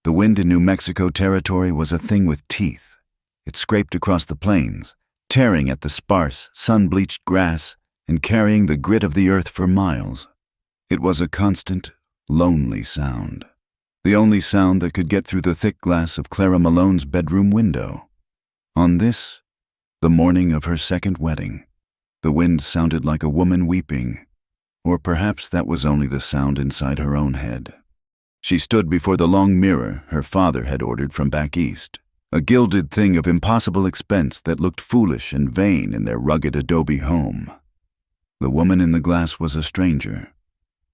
The wind in New Mexico territory was a thing with teeth. It scraped across the plains, tearing at the sparse, sun-bleached grass and carrying the grit of the earth for miles. It was a constant, lonely sound. The only sound that could get through the thick glass of Clara Malone's bedroom window. On this, the morning of her second wedding, the wind sounded like a woman weeping, or perhaps that was only the sound inside her own head. She stood before the long mirror her father had ordered from back east, a gilded thing of impossible expense that looked foolish and vain in their rugged adobe home. The woman in the glass was a stranger.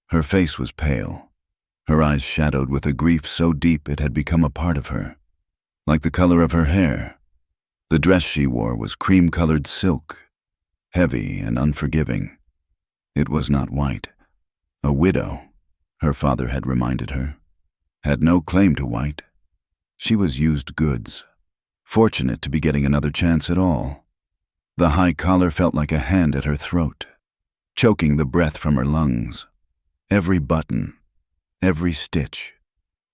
Her face was pale, her eyes shadowed with a grief so deep it had become a part of her. Like the color of her hair, the dress she wore was cream-colored silk, heavy and unforgiving. It was not white. A widow, her father had reminded her, had no claim to white. She was used goods, fortunate to be getting another chance at all. The high collar felt like a hand at her throat, choking the breath from her lungs. Every button, every stitch,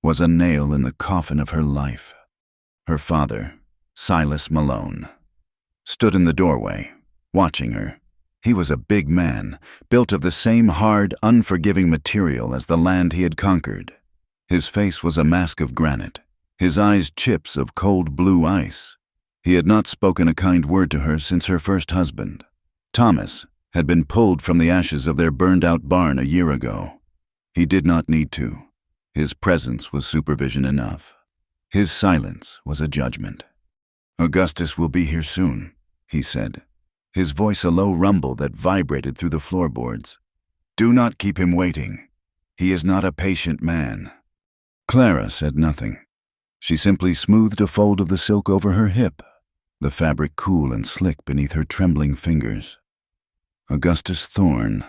was a nail in the coffin of her life. Her father, Silas Malone, stood in the doorway, watching her. He was a big man, built of the same hard, unforgiving material as the land he had conquered. His face was a mask of granite, his eyes chips of cold blue ice. He had not spoken a kind word to her since her first husband, Thomas, had been pulled from the ashes of their burned-out barn a year ago. He did not need to. His presence was supervision enough. His silence was a judgment. "Augustus will be here soon," he said, his voice a low rumble that vibrated through the floorboards. "Do not keep him waiting. He is not a patient man." Clara said nothing. She simply smoothed a fold of the silk over her hip, the fabric cool and slick beneath her trembling fingers. Augustus Thorne.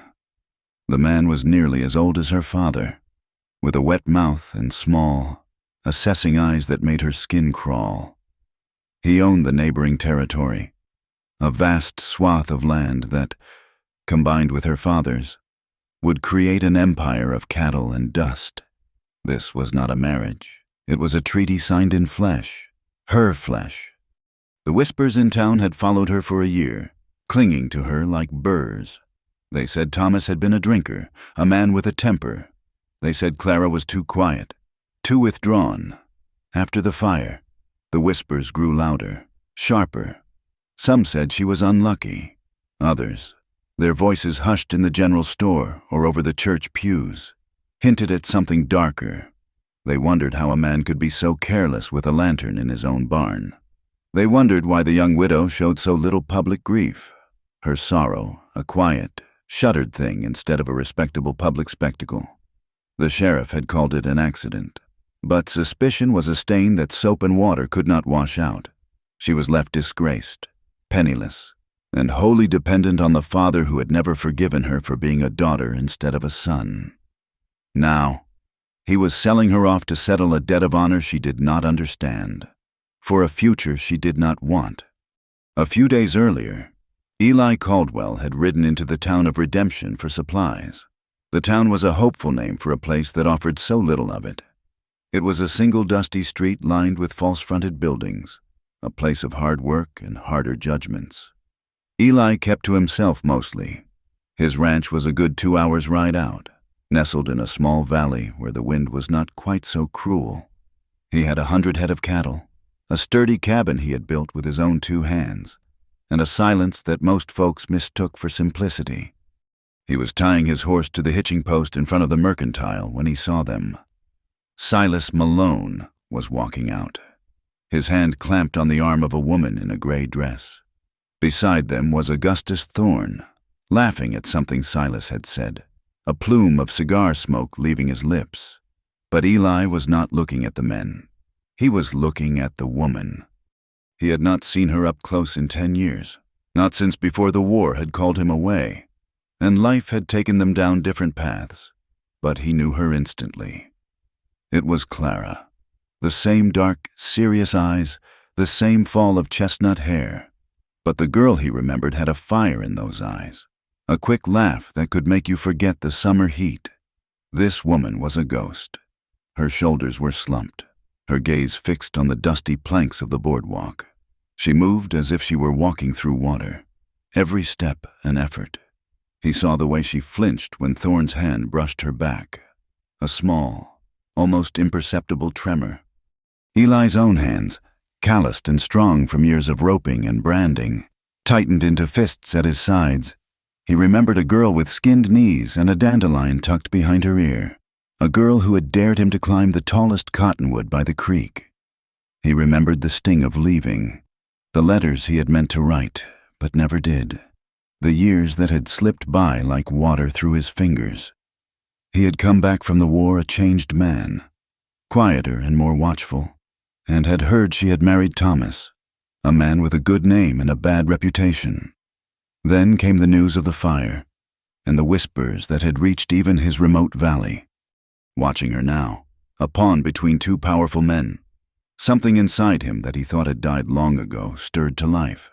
The man was nearly as old as her father, with a wet mouth and small, assessing eyes that made her skin crawl. He owned the neighboring territory, a vast swath of land that, combined with her father's, would create an empire of cattle and dust. This was not a marriage. It was a treaty signed in flesh, her flesh. The whispers in town had followed her for a year, clinging to her like burrs. They said Thomas had been a drinker, a man with a temper. They said Clara was too quiet, too withdrawn. After the fire, the whispers grew louder, sharper. Some said she was unlucky. Others, their voices hushed in the general store or over the church pews, hinted at something darker. They wondered how a man could be so careless with a lantern in his own barn. They wondered why the young widow showed so little public grief. Her sorrow, a quiet, shuttered thing instead of a respectable public spectacle. The sheriff had called it an accident, but suspicion was a stain that soap and water could not wash out. She was left disgraced, penniless, and wholly dependent on the father who had never forgiven her for being a daughter instead of a son. Now, he was selling her off to settle a debt of honor she did not understand, for a future she did not want. A few days earlier, Eli Caldwell had ridden into the town of Redemption for supplies. The town was a hopeful name for a place that offered so little of it. It was a single dusty street lined with false-fronted buildings, a place of hard work and harder judgments. Eli kept to himself mostly. His ranch was a good 2 hours' ride out, nestled in a small valley where the wind was not quite so cruel. He had 100 head of cattle, a sturdy cabin he had built with his own 2 hands, and a silence that most folks mistook for simplicity. He was tying his horse to the hitching post in front of the mercantile when he saw them. Silas Malone was walking out, his hand clamped on the arm of a woman in a gray dress. Beside them was Augustus Thorne, laughing at something Silas had said, a plume of cigar smoke leaving his lips. But Eli was not looking at the men. He was looking at the woman. He had not seen her up close in 10 years, not since before the war had called him away, and life had taken them down different paths, but he knew her instantly. It was Clara. The same dark, serious eyes, the same fall of chestnut hair. But the girl he remembered had a fire in those eyes, a quick laugh that could make you forget the summer heat. This woman was a ghost. Her shoulders were slumped, her gaze fixed on the dusty planks of the boardwalk. She moved as if she were walking through water, every step an effort. He saw the way she flinched when Thorne's hand brushed her back, a small, almost imperceptible tremor. Eli's own hands, calloused and strong from years of roping and branding, tightened into fists at his sides. He remembered a girl with skinned knees and a dandelion tucked behind her ear, a girl who had dared him to climb the tallest cottonwood by the creek. He remembered the sting of leaving, the letters he had meant to write, but never did, the years that had slipped by like water through his fingers. He had come back from the war a changed man, quieter and more watchful, and had heard she had married Thomas, a man with a good name and a bad reputation. Then came the news of the fire, and the whispers that had reached even his remote valley. Watching her now, a pawn between two powerful men, something inside him that he thought had died long ago stirred to life.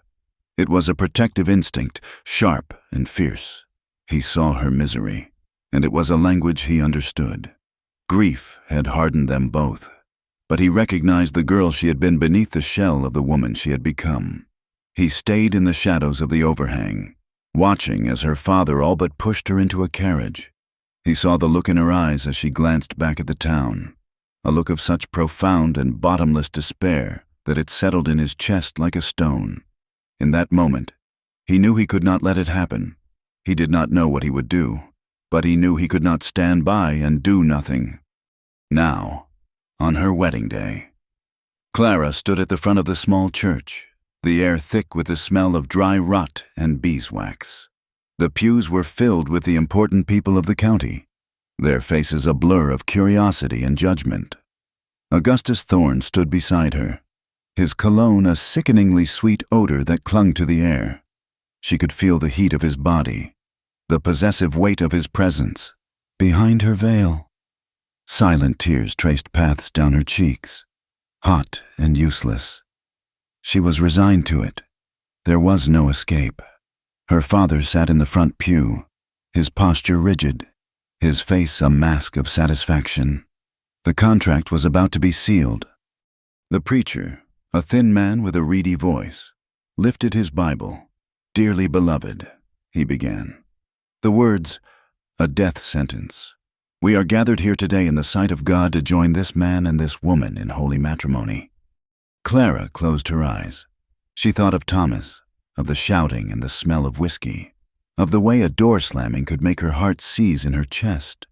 It was a protective instinct, sharp and fierce. He saw her misery, and it was a language he understood. Grief had hardened them both, but he recognized the girl she had been beneath the shell of the woman she had become. He stayed in the shadows of the overhang, watching as her father all but pushed her into a carriage. He saw the look in her eyes as she glanced back at the town, a look of such profound and bottomless despair that it settled in his chest like a stone. In that moment, he knew he could not let it happen. He did not know what he would do, but he knew he could not stand by and do nothing. Now, on her wedding day, Clara stood at the front of the small church, the air thick with the smell of dry rot and beeswax. The pews were filled with the important people of the county, their faces a blur of curiosity and judgment. Augustus Thorne stood beside her, his cologne a sickeningly sweet odor that clung to the air. She could feel the heat of his body, the possessive weight of his presence, behind her veil. Silent tears traced paths down her cheeks, hot and useless. She was resigned to it. There was no escape. Her father sat in the front pew, his posture rigid, his face a mask of satisfaction. The contract was about to be sealed. The preacher, a thin man with a reedy voice, lifted his Bible. "Dearly beloved," he began. The words, a death sentence. "We are gathered here today in the sight of God to join this man and this woman in holy matrimony." Clara closed her eyes. She thought of Thomas, of the shouting and the smell of whiskey, of the way a door slamming could make her heart seize in her chest.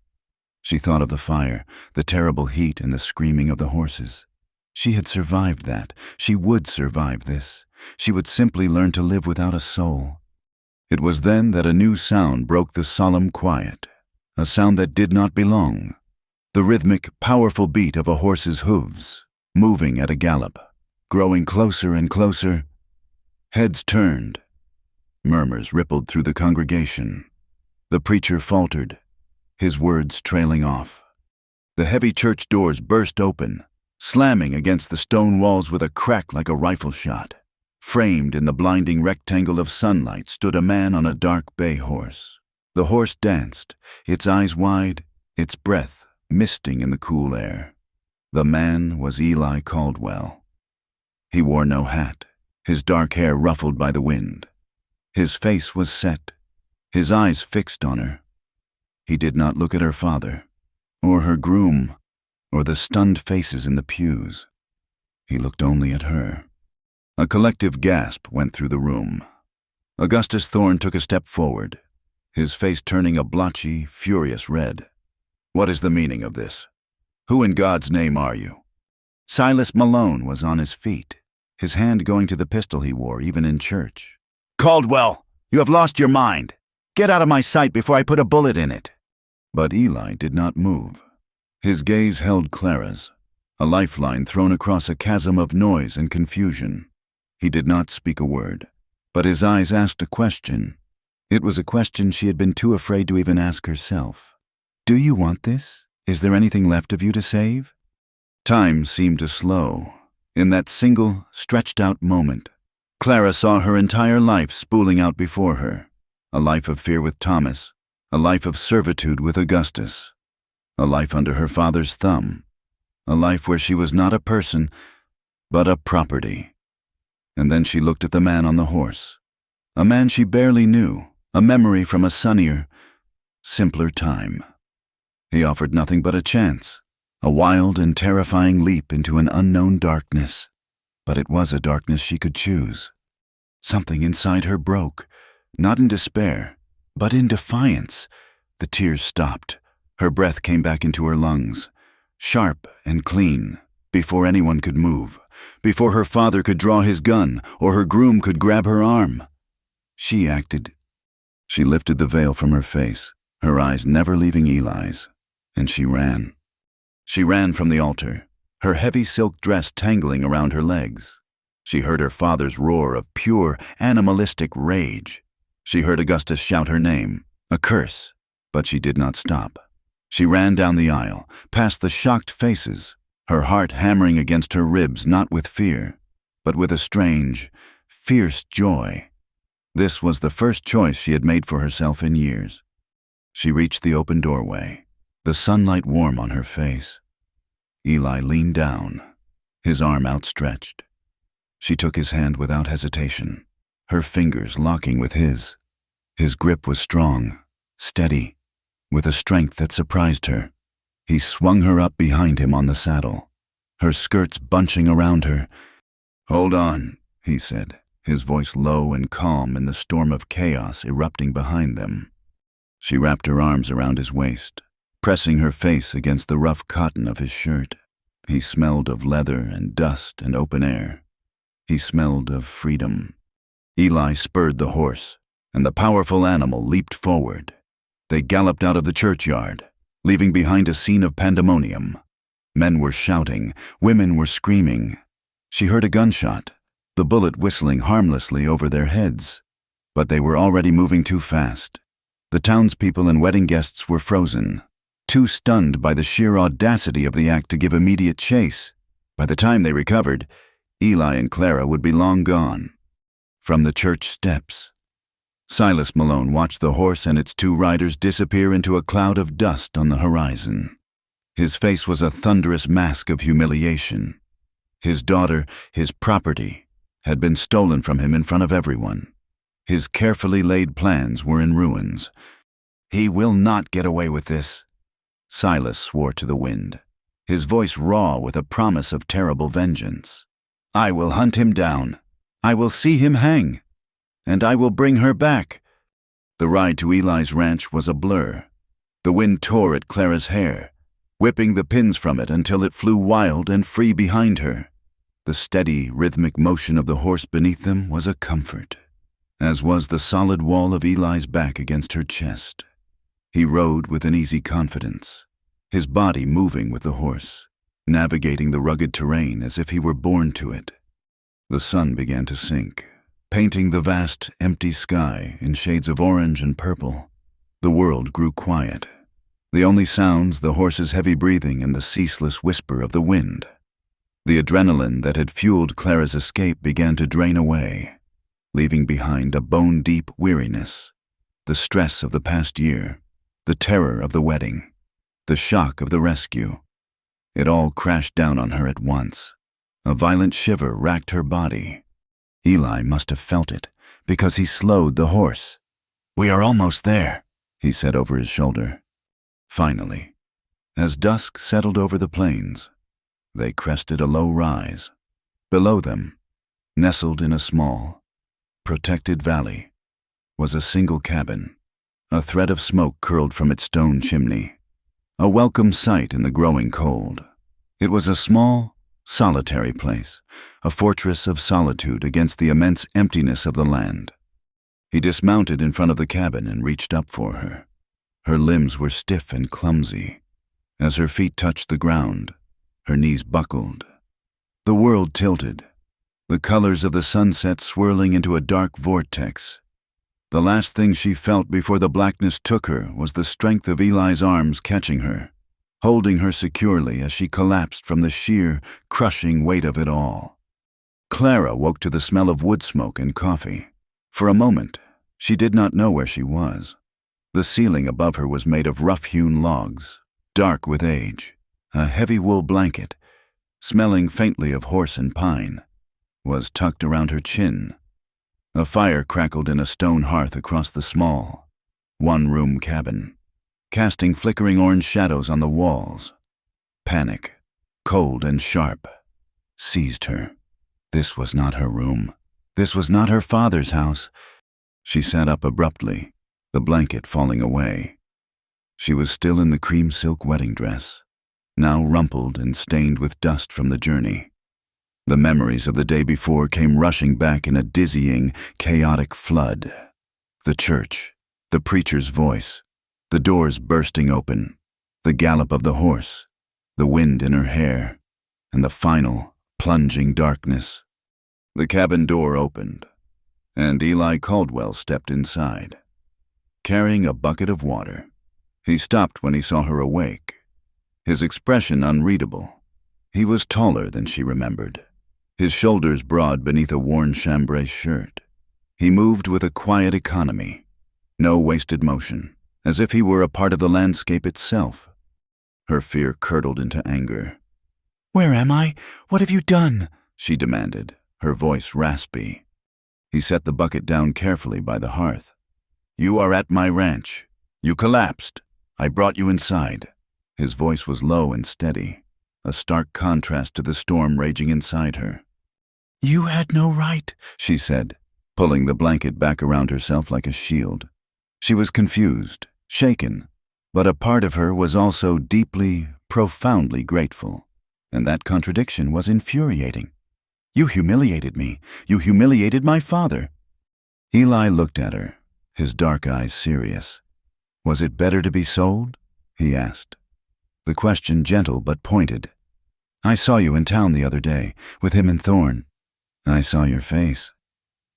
She thought of the fire, the terrible heat and the screaming of the horses. She had survived that. She would survive this. She would simply learn to live without a soul. It was then that a new sound broke the solemn quiet, a sound that did not belong, the rhythmic, powerful beat of a horse's hooves, moving at a gallop, growing closer and closer. Heads turned. Murmurs rippled through the congregation. The preacher faltered, his words trailing off. The heavy church doors burst open, slamming against the stone walls with a crack like a rifle shot. Framed in the blinding rectangle of sunlight stood a man on a dark bay horse. The horse danced, its eyes wide, its breath misting in the cool air. The man was Eli Caldwell. He wore no hat, his dark hair ruffled by the wind. His face was set, his eyes fixed on her. He did not look at her father, or her groom, or the stunned faces in the pews. He looked only at her. A collective gasp went through the room. Augustus Thorne took a step forward, his face turning a blotchy, furious red. "What is the meaning of this? Who in God's name are you?" Silas Malone was on his feet, his hand going to the pistol he wore even in church. "Caldwell, you have lost your mind. Get out of my sight before I put a bullet in it." But Eli did not move. His gaze held Clara's, a lifeline thrown across a chasm of noise and confusion. He did not speak a word, but his eyes asked a question. It was a question she had been too afraid to even ask herself. "Do you want this? Is there anything left of you to save?" Time seemed to slow. In that single, stretched-out moment, Clara saw her entire life spooling out before her. A life of fear with Thomas, a life of servitude with Augustus, a life under her father's thumb, a life where she was not a person, but a property. And then she looked at the man on the horse, a man she barely knew, a memory from a sunnier, simpler time. He offered nothing but a chance, a wild and terrifying leap into an unknown darkness. But it was a darkness she could choose. Something inside her broke, not in despair, but in defiance. The tears stopped. Her breath came back into her lungs, sharp and clean, before anyone could move, before her father could draw his gun or her groom could grab her arm. She acted. She lifted the veil from her face, her eyes never leaving Eli's, and she ran. She ran from the altar, her heavy silk dress tangling around her legs. She heard her father's roar of pure, animalistic rage. She heard Augustus shout her name, a curse, but she did not stop. She ran down the aisle, past the shocked faces, her heart hammering against her ribs not with fear, but with a strange, fierce joy. This was the first choice she had made for herself in years. She reached the open doorway, the sunlight warm on her face. Eli leaned down, his arm outstretched. She took his hand without hesitation, her fingers locking with his. His grip was strong, steady, with a strength that surprised her. He swung her up behind him on the saddle, her skirts bunching around her. "Hold on," he said, his voice low and calm in the storm of chaos erupting behind them. She wrapped her arms around his waist, pressing her face against the rough cotton of his shirt. He smelled of leather and dust and open air. He smelled of freedom. Eli spurred the horse, and the powerful animal leaped forward. They galloped out of the churchyard, leaving behind a scene of pandemonium. Men were shouting, women were screaming. She heard a gunshot, the bullet whistling harmlessly over their heads. But they were already moving too fast. The townspeople and wedding guests were frozen, too stunned by the sheer audacity of the act to give immediate chase. By the time they recovered, Eli and Clara would be long gone. From the church steps, Silas Malone watched the horse and its two riders disappear into a cloud of dust on the horizon. His face was a thunderous mask of humiliation. His daughter, his property, had been stolen from him in front of everyone. His carefully laid plans were in ruins. "He will not get away with this," Silas swore to the wind, his voice raw with a promise of terrible vengeance. "I will hunt him down. I will see him hang. And I will bring her back." The ride to Eli's ranch was a blur. The wind tore at Clara's hair, whipping the pins from it until it flew wild and free behind her. The steady, rhythmic motion of the horse beneath them was a comfort, as was the solid wall of Eli's back against her chest. He rode with an easy confidence, his body moving with the horse, navigating the rugged terrain as if he were born to it. The sun began to sink, painting the vast, empty sky in shades of orange and purple. The world grew quiet. The only sounds, the horse's heavy breathing and the ceaseless whisper of the wind. The adrenaline that had fueled Clara's escape began to drain away, leaving behind a bone-deep weariness, the stress of the past year, the terror of the wedding, the shock of the rescue. It all crashed down on her at once. A violent shiver racked her body. Eli must have felt it, because he slowed the horse. "We are almost there," he said over his shoulder. Finally, as dusk settled over the plains, they crested a low rise. Below them, nestled in a small, protected valley, was a single cabin. A thread of smoke curled from its stone chimney, a welcome sight in the growing cold. It was a small, solitary place, a fortress of solitude against the immense emptiness of the land. He dismounted in front of the cabin and reached up for her. Her limbs were stiff and clumsy. As her feet touched the ground, her knees buckled. The world tilted, the colors of the sunset swirling into a dark vortex. The last thing she felt before the blackness took her was the strength of Eli's arms catching her, holding her securely as she collapsed from the sheer, crushing weight of it all. Clara woke to the smell of wood smoke and coffee. For a moment, she did not know where she was. The ceiling above her was made of rough-hewn logs, dark with age. A heavy wool blanket, smelling faintly of horse and pine, was tucked around her chin. A fire crackled in a stone hearth across the small, one-room cabin, casting flickering orange shadows on the walls. Panic, cold and sharp, seized her. This was not her room. This was not her father's house. She sat up abruptly, the blanket falling away. She was still in the cream silk wedding dress, now rumpled and stained with dust from the journey. The memories of the day before came rushing back in a dizzying, chaotic flood. The church, the preacher's voice, the doors bursting open, the gallop of the horse, the wind in her hair, and the final, plunging darkness. The cabin door opened, and Eli Caldwell stepped inside, carrying a bucket of water. He stopped when he saw her awake, his expression unreadable. He was taller than she remembered, his shoulders broad beneath a worn chambray shirt. He moved with a quiet economy, no wasted motion, as if he were a part of the landscape itself. Her fear curdled into anger. "Where am I? What have you done?" she demanded, her voice raspy. He set the bucket down carefully by the hearth. "You are at my ranch. You collapsed. I brought you inside." His voice was low and steady, a stark contrast to the storm raging inside her. "You had no right," she said, pulling the blanket back around herself like a shield. She was confused, shaken, but a part of her was also deeply, profoundly grateful, and that contradiction was infuriating. "You humiliated me. You humiliated my father." Eli looked at her, his dark eyes serious. "Was it better to be sold?" he asked. The question gentle but pointed. "I saw you in town the other day, with him and Thorne. I saw your face.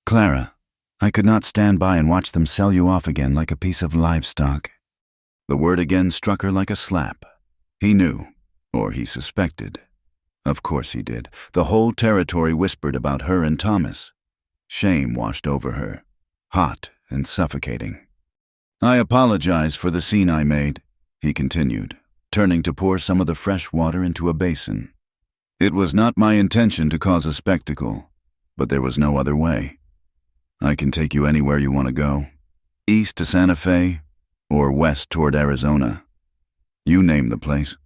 Clara, I could not stand by and watch them sell you off again like a piece of livestock." The word again struck her like a slap. He knew, or he suspected. Of course he did. The whole territory whispered about her and Thomas. Shame washed over her, hot and suffocating. "I apologize for the scene I made," he continued, turning to pour some of the fresh water into a basin. "It was not my intention to cause a spectacle, but there was no other way. I can take you anywhere you want to go, east to Santa Fe or west toward Arizona. You name the place."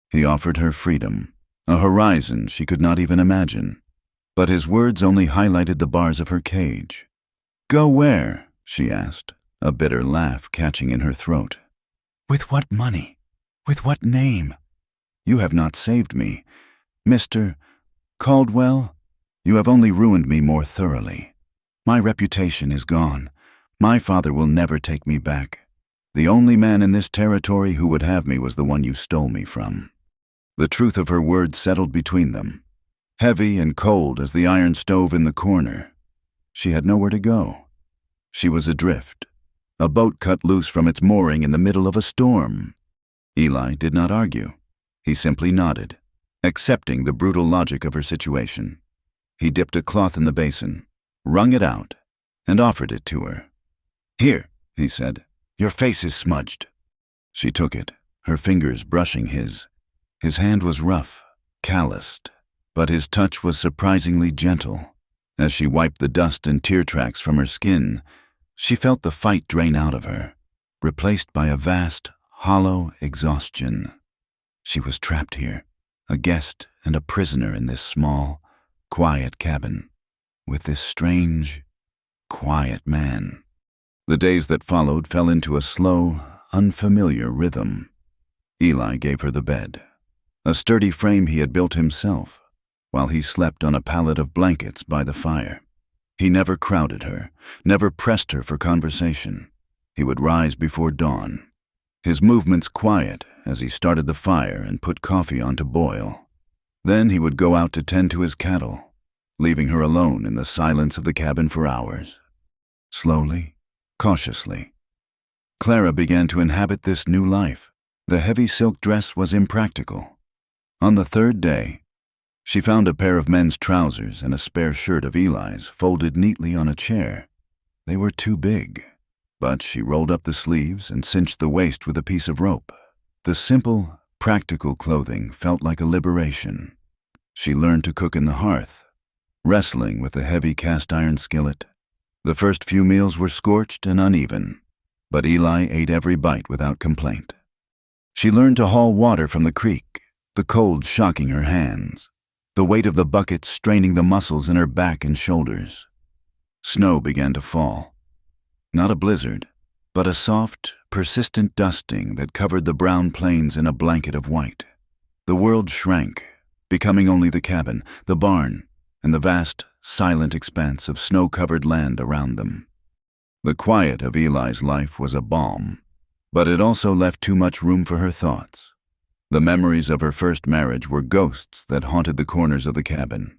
He offered her freedom, a horizon she could not even imagine, but his words only highlighted the bars of her cage. "Go where?" she asked, a bitter laugh catching in her throat. "With what money? With what name? You have not saved me. Mr. Caldwell, you have only ruined me more thoroughly. My reputation is gone. My father will never take me back. The only man in this territory who would have me was the one you stole me from." The truth of her words settled between them, heavy and cold as the iron stove in the corner. She had nowhere to go. She was adrift, a boat cut loose from its mooring in the middle of a storm. Eli did not argue. He simply nodded, accepting the brutal logic of her situation. He dipped a cloth in the basin, wrung it out, and offered it to her. "Here," he said, "your face is smudged." She took it, her fingers brushing his. His hand was rough, calloused, but his touch was surprisingly gentle. As she wiped the dust and tear tracks from her skin, she felt the fight drain out of her, replaced by a vast, hollow exhaustion. She was trapped here, a guest and a prisoner in this small, quiet cabin, with this strange, quiet man. The days that followed fell into a slow, unfamiliar rhythm. Eli gave her the bed, a sturdy frame he had built himself, while he slept on a pallet of blankets by the fire. He never crowded her, never pressed her for conversation. He would rise before dawn, his movements quiet as he started the fire and put coffee on to boil. Then he would go out to tend to his cattle, leaving her alone in the silence of the cabin for hours. Slowly, cautiously, Clara began to inhabit this new life. The heavy silk dress was impractical. On the third day, she found a pair of men's trousers and a spare shirt of Eli's folded neatly on a chair. They were too big, but she rolled up the sleeves and cinched the waist with a piece of rope. The simple, Practical clothing felt like a liberation. She learned to cook in the hearth, wrestling with a heavy cast-iron skillet. The first few meals were scorched and uneven, but Eli ate every bite without complaint. She learned to haul water from the creek, the cold shocking her hands, the weight of the bucket straining the muscles in her back and shoulders. Snow began to fall. Not a blizzard, but a soft, persistent dusting that covered the brown plains in a blanket of white. The world shrank, becoming only the cabin, the barn, and the vast, silent expanse of snow-covered land around them. The quiet of Eli's life was a balm, but it also left too much room for her thoughts. The memories of her first marriage were ghosts that haunted the corners of the cabin.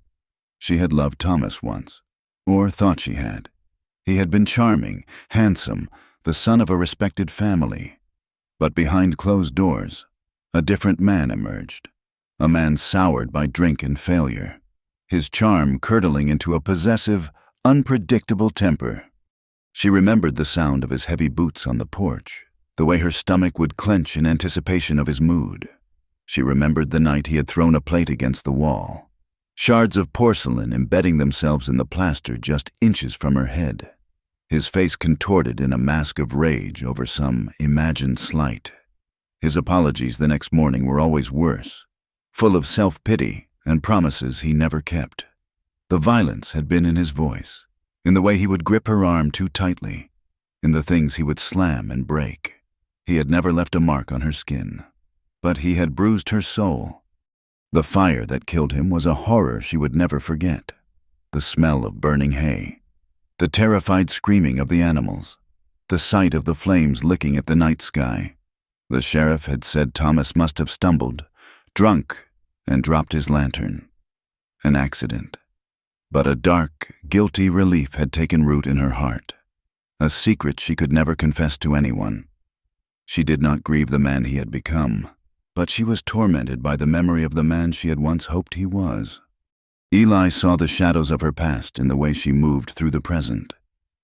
She had loved Thomas once, or thought she had. He had been charming, handsome, the son of a respected family. But behind closed doors, a different man emerged, a man soured by drink and failure, his charm curdling into a possessive, unpredictable temper. She remembered the sound of his heavy boots on the porch, the way her stomach would clench in anticipation of his mood. She remembered the night he had thrown a plate against the wall, shards of porcelain embedding themselves in the plaster just inches from her head, his face contorted in a mask of rage over some imagined slight. His apologies the next morning were always worse, full of self-pity and promises he never kept. The violence had been in his voice, in the way he would grip her arm too tightly, in the things he would slam and break. He had never left a mark on her skin, but he had bruised her soul. The fire that killed him was a horror she would never forget. The smell of burning hay, the terrified screaming of the animals, the sight of the flames licking at the night sky. The sheriff had said Thomas must have stumbled, drunk, and dropped his lantern. An accident. But a dark, guilty relief had taken root in her heart, a secret she could never confess to anyone. She did not grieve the man he had become, but she was tormented by the memory of the man she had once hoped he was. Eli saw the shadows of her past in the way she moved through the present.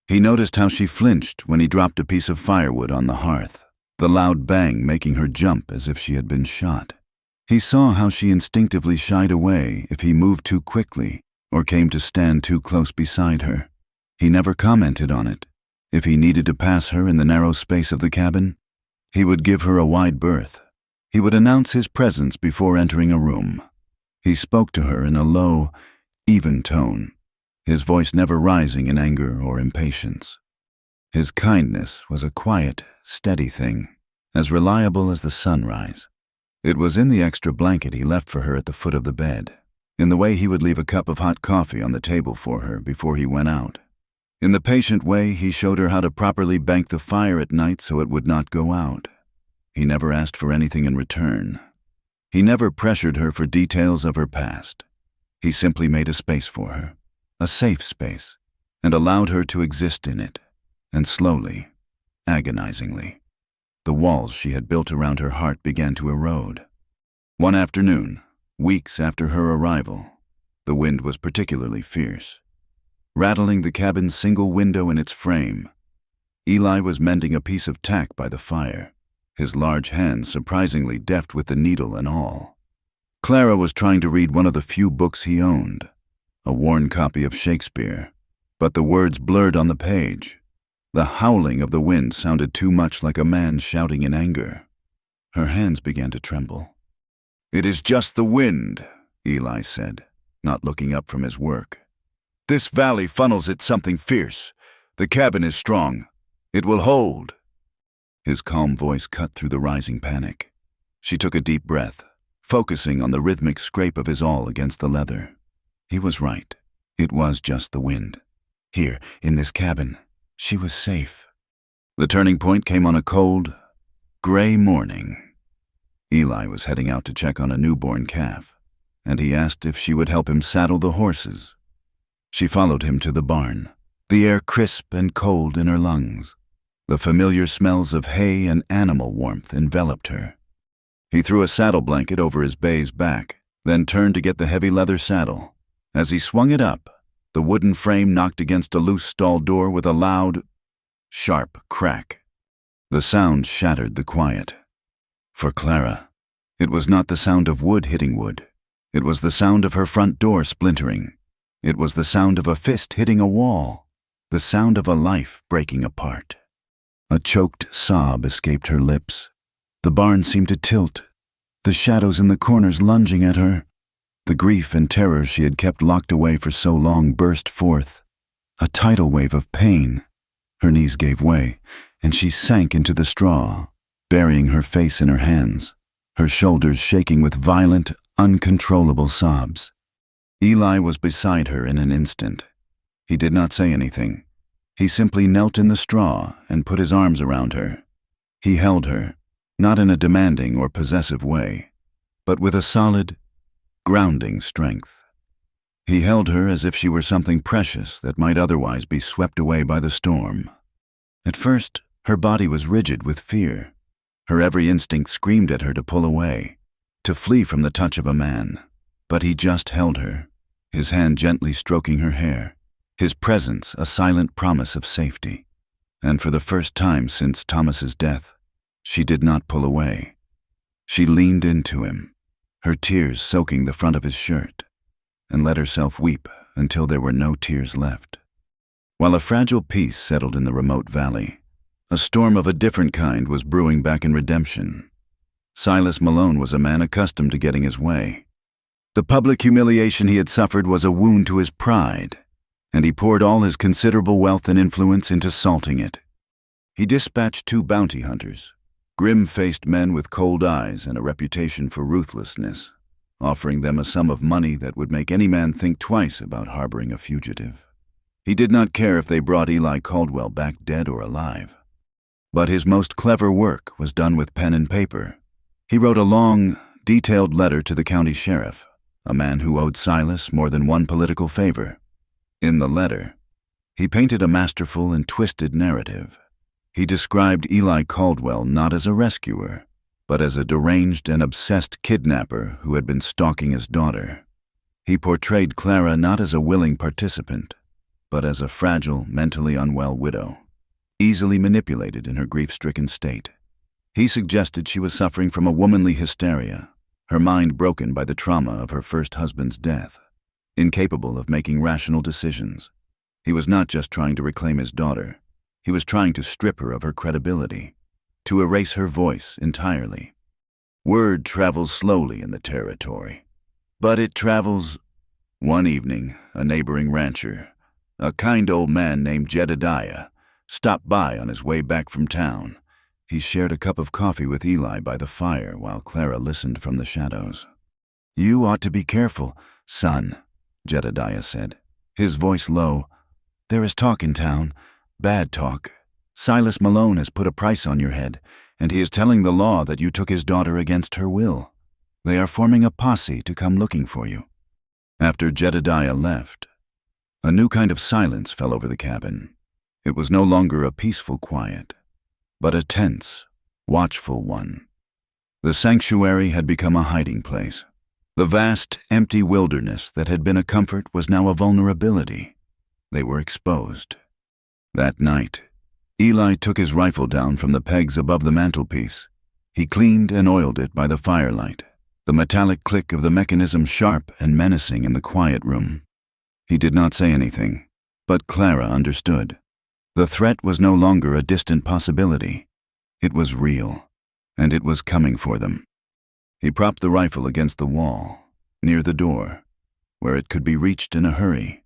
He noticed how she flinched when he dropped a piece of firewood on the hearth, the loud bang making her jump as if she had been shot. He saw how she instinctively shied away if he moved too quickly or came to stand too close beside her. He never commented on it. If he needed to pass her in the narrow space of the cabin, he would give her a wide berth. He would announce his presence before entering a room. He spoke to her in a low, even tone, his voice never rising in anger or impatience. His kindness was a quiet, steady thing, as reliable as the sunrise. It was in the extra blanket he left for her at the foot of the bed, in the way he would leave a cup of hot coffee on the table for her before he went out. In the patient way he showed her how to properly bank the fire at night so it would not go out. He never asked for anything in return. He never pressured her for details of her past. He simply made a space for her, a safe space, and allowed her to exist in it. And slowly, agonizingly, the walls she had built around her heart began to erode. One afternoon, weeks after her arrival, the wind was particularly fierce. Rattling the cabin's single window in its frame, Eli was mending a piece of tack by the fire, his large hands surprisingly deft with the needle and awl. Clara was trying to read one of the few books he owned, a worn copy of Shakespeare, but the words blurred on the page. The howling of the wind sounded too much like a man shouting in anger. Her hands began to tremble. "It is just the wind," Eli said, not looking up from his work. "This valley funnels at something fierce. The cabin is strong. It will hold." His calm voice cut through the rising panic. She took a deep breath, focusing on the rhythmic scrape of his awl against the leather. He was right. It was just the wind. Here, in this cabin, she was safe. The turning point came on a cold, gray morning. Eli was heading out to check on a newborn calf, and he asked if she would help him saddle the horses. She followed him to the barn, the air crisp and cold in her lungs. The familiar smells of hay and animal warmth enveloped her. He threw a saddle blanket over his bay's back, then turned to get the heavy leather saddle. As he swung it up, the wooden frame knocked against a loose stall door with a loud, sharp crack. The sound shattered the quiet. For Clara, It was not the sound of wood hitting wood. It was the sound of her front door splintering. It was the sound of a fist hitting a wall. The sound of a life breaking apart. A choked sob escaped her lips. The barn seemed to tilt, the shadows in the corners lunging at her. The grief and terror she had kept locked away for so long burst forth. A tidal wave of pain. Her knees gave way, and she sank into the straw, burying her face in her hands, her shoulders shaking with violent, uncontrollable sobs. Eli was beside her in an instant. He did not say anything. He simply knelt in the straw and put his arms around her. He held her, not in a demanding or possessive way, but with a solid, grounding strength. He held her as if she were something precious that might otherwise be swept away by the storm. At first, her body was rigid with fear. Her every instinct screamed at her to pull away, to flee from the touch of a man. But he just held her, his hand gently stroking her hair, his presence a silent promise of safety. And for the first time since Thomas's death, she did not pull away. She leaned into him, her tears soaking the front of his shirt, and let herself weep until there were no tears left. While a fragile peace settled in the remote valley, a storm of a different kind was brewing back in Redemption. Silas Malone was a man accustomed to getting his way. The public humiliation he had suffered was a wound to his pride, and he poured all his considerable wealth and influence into salting it. He dispatched 2 bounty hunters, grim-faced men with cold eyes and a reputation for ruthlessness, offering them a sum of money that would make any man think twice about harboring a fugitive. He did not care if they brought Eli Caldwell back dead or alive. But his most clever work was done with pen and paper. He wrote a long, detailed letter to the county sheriff, a man who owed Silas more than one political favor. In the letter, he painted a masterful and twisted narrative. He described Eli Caldwell not as a rescuer, but as a deranged and obsessed kidnapper who had been stalking his daughter. He portrayed Clara not as a willing participant, but as a fragile, mentally unwell widow, easily manipulated in her grief-stricken state. He suggested she was suffering from a womanly hysteria, her mind broken by the trauma of her first husband's death, incapable of making rational decisions. He was not just trying to reclaim his daughter. He was trying to strip her of her credibility, to erase her voice entirely. Word travels slowly in the territory, but it travels. One evening, a neighboring rancher, a kind old man named Jedediah, stopped by on his way back from town. He shared a cup of coffee with Eli by the fire while Clara listened from the shadows. "You ought to be careful, son," Jedediah said, his voice low. "There is talk in town, bad talk. Silas Malone has put a price on your head, and he is telling the law that you took his daughter against her will. They are forming a posse to come looking for you." After Jedediah left, a new kind of silence fell over the cabin. It was no longer a peaceful quiet, but a tense, watchful one. The sanctuary had become a hiding place. The vast, empty wilderness that had been a comfort was now a vulnerability. They were exposed. That night, Eli took his rifle down from the pegs above the mantelpiece. He cleaned and oiled it by the firelight, the metallic click of the mechanism sharp and menacing in the quiet room. He did not say anything, but Clara understood. The threat was no longer a distant possibility. It was real, and it was coming for them. He propped the rifle against the wall, near the door, where it could be reached in a hurry.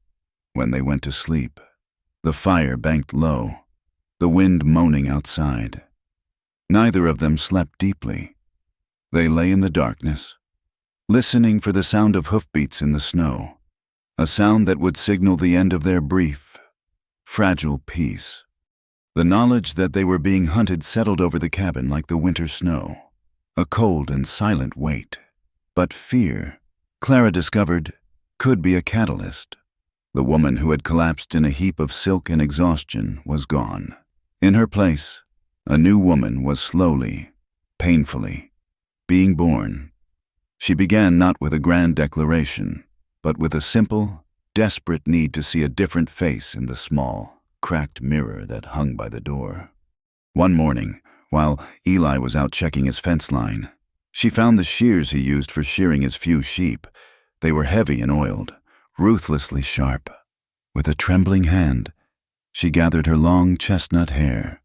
When they went to sleep, the fire banked low, the wind moaning outside. Neither of them slept deeply. They lay in the darkness, listening for the sound of hoofbeats in the snow, a sound that would signal the end of their brief, fragile peace. The knowledge that they were being hunted settled over the cabin like the winter snow, a cold and silent weight. But fear, Clara discovered, could be a catalyst. The woman who had collapsed in a heap of silk and exhaustion was gone. In her place, a new woman was slowly, painfully, being born. She began not with a grand declaration, but with a simple, desperate need to see a different face in the small, cracked mirror that hung by the door. One morning, while Eli was out checking his fence line, She found the shears he used for shearing his few sheep. They were heavy and oiled, ruthlessly sharp. With a trembling hand, she gathered her long chestnut hair,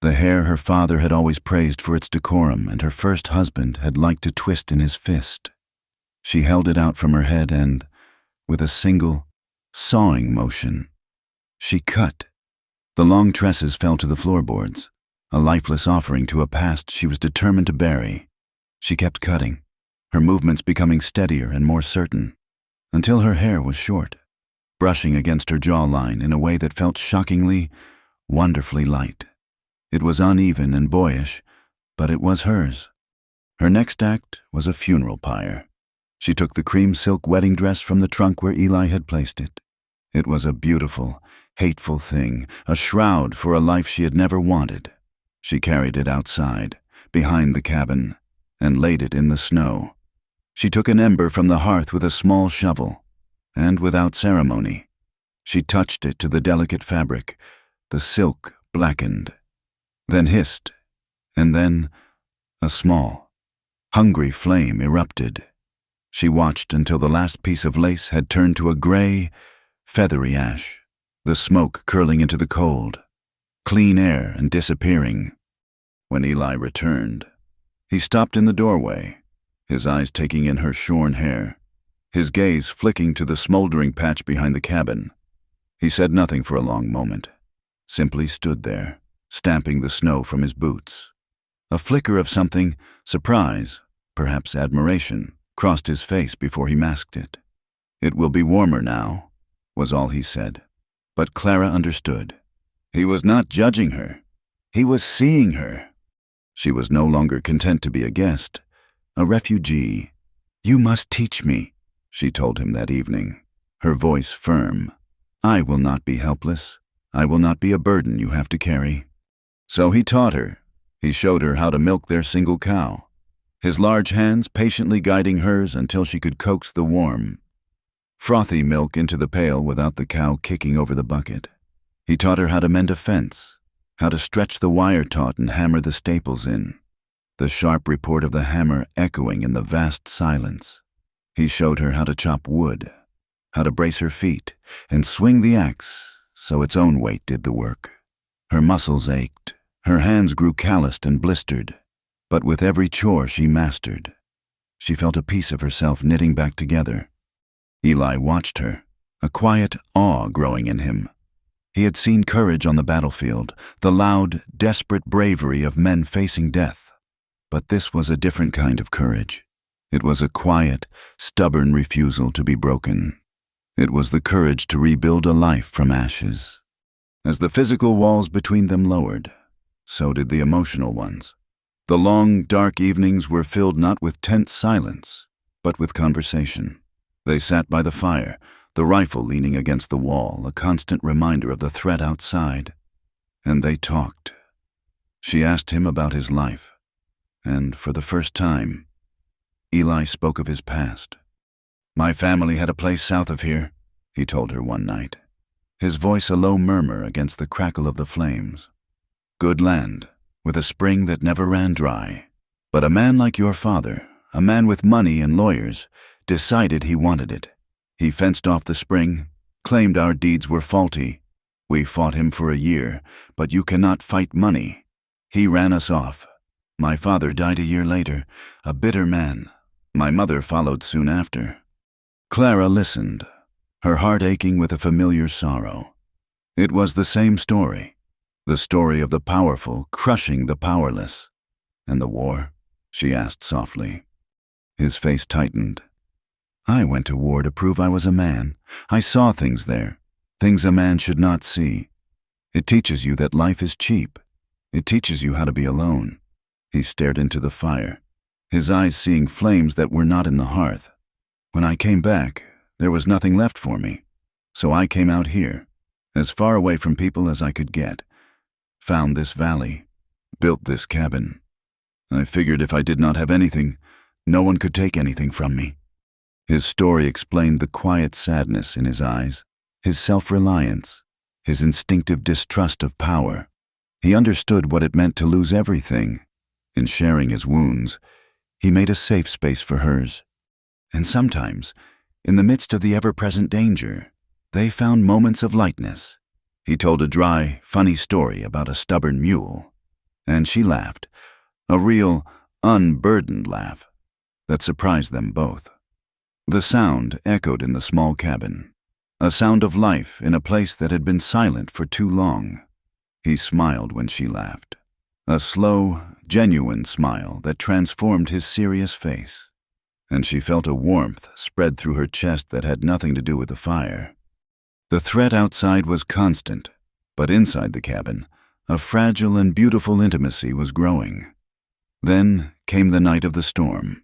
the hair her father had always praised for its decorum and her first husband had liked to twist in his fist. She held it out from her head and, with a single, sawing motion, she cut. The long tresses fell to the floorboards, a lifeless offering to a past she was determined to bury. She kept cutting, her movements becoming steadier and more certain, until her hair was short, brushing against her jawline in a way that felt shockingly, wonderfully light. It was uneven and boyish, but it was hers. Her next act was a funeral pyre. She took the cream silk wedding dress from the trunk where Eli had placed it. It was a beautiful, hateful thing, a shroud for a life she had never wanted. She carried it outside, behind the cabin, and laid it in the snow. She took an ember from the hearth with a small shovel, and without ceremony, she touched it to the delicate fabric. The silk blackened, then hissed, and then a small, hungry flame erupted. She watched until the last piece of lace had turned to a gray, feathery ash, the smoke curling into the cold, clean air and disappearing. When Eli returned, he stopped in the doorway, his eyes taking in her shorn hair, his gaze flicking to the smoldering patch behind the cabin. He said nothing for a long moment, simply stood there, stamping the snow from his boots. A flicker of something, surprise, perhaps admiration, crossed his face before he masked it. "It will be warmer now," was all he said. But Clara understood. He was not judging her. He was seeing her. She was no longer content to be a guest, a refugee. "You must teach me," she told him that evening, her voice firm. "I will not be helpless. I will not be a burden you have to carry." So he taught her. He showed her how to milk their single cow, his large hands patiently guiding hers until she could coax the warm, frothy milk into the pail without the cow kicking over the bucket. He taught her how to mend a fence, how to stretch the wire taut and hammer the staples in, the sharp report of the hammer echoing in the vast silence. He showed her how to chop wood, how to brace her feet and swing the axe so its own weight did the work. Her muscles ached, her hands grew calloused and blistered, but with every chore she mastered, she felt a piece of herself knitting back together. Eli watched her, a quiet awe growing in him. He had seen courage on the battlefield, the loud, desperate bravery of men facing death. But this was a different kind of courage. It was a quiet, stubborn refusal to be broken. It was the courage to rebuild a life from ashes. As the physical walls between them lowered, so did the emotional ones. The long, dark evenings were filled not with tense silence, but with conversation. They sat by the fire, the rifle leaning against the wall, a constant reminder of the threat outside. And they talked. She asked him about his life, and for the first time, Eli spoke of his past. "My family had a place south of here," he told her one night, his voice a low murmur against the crackle of the flames. "Good land, with a spring that never ran dry. But a man like your father, a man with money and lawyers, decided he wanted it. He fenced off the spring, claimed our deeds were faulty. We fought him for a year, but you cannot fight money. He ran us off. My father died a year later, a bitter man. My mother followed soon after." Clara listened, her heart aching with a familiar sorrow. It was the same story, the story of the powerful crushing the powerless. "And the war?" she asked softly. His face tightened. "I went to war to prove I was a man. I saw things there, things a man should not see. It teaches you that life is cheap. It teaches you how to be alone." He stared into the fire, his eyes seeing flames that were not in the hearth. "When I came back, there was nothing left for me. So I came out here, as far away from people as I could get, found this valley, built this cabin. I figured if I did not have anything, no one could take anything from me." His story explained the quiet sadness in his eyes, his self-reliance, his instinctive distrust of power. He understood what it meant to lose everything. In sharing his wounds, He made a safe space for hers. And sometimes, in the midst of the ever-present danger, they found moments of lightness. He told a dry, funny story about a stubborn mule, and she laughed, a real, unburdened laugh that surprised them both. The sound echoed in the small cabin, a sound of life in a place that had been silent for too long. He smiled when she laughed, a slow, genuine smile that transformed his serious face, and she felt a warmth spread through her chest that had nothing to do with the fire. The threat outside was constant, but inside the cabin, a fragile and beautiful intimacy was growing. Then came the night of the storm.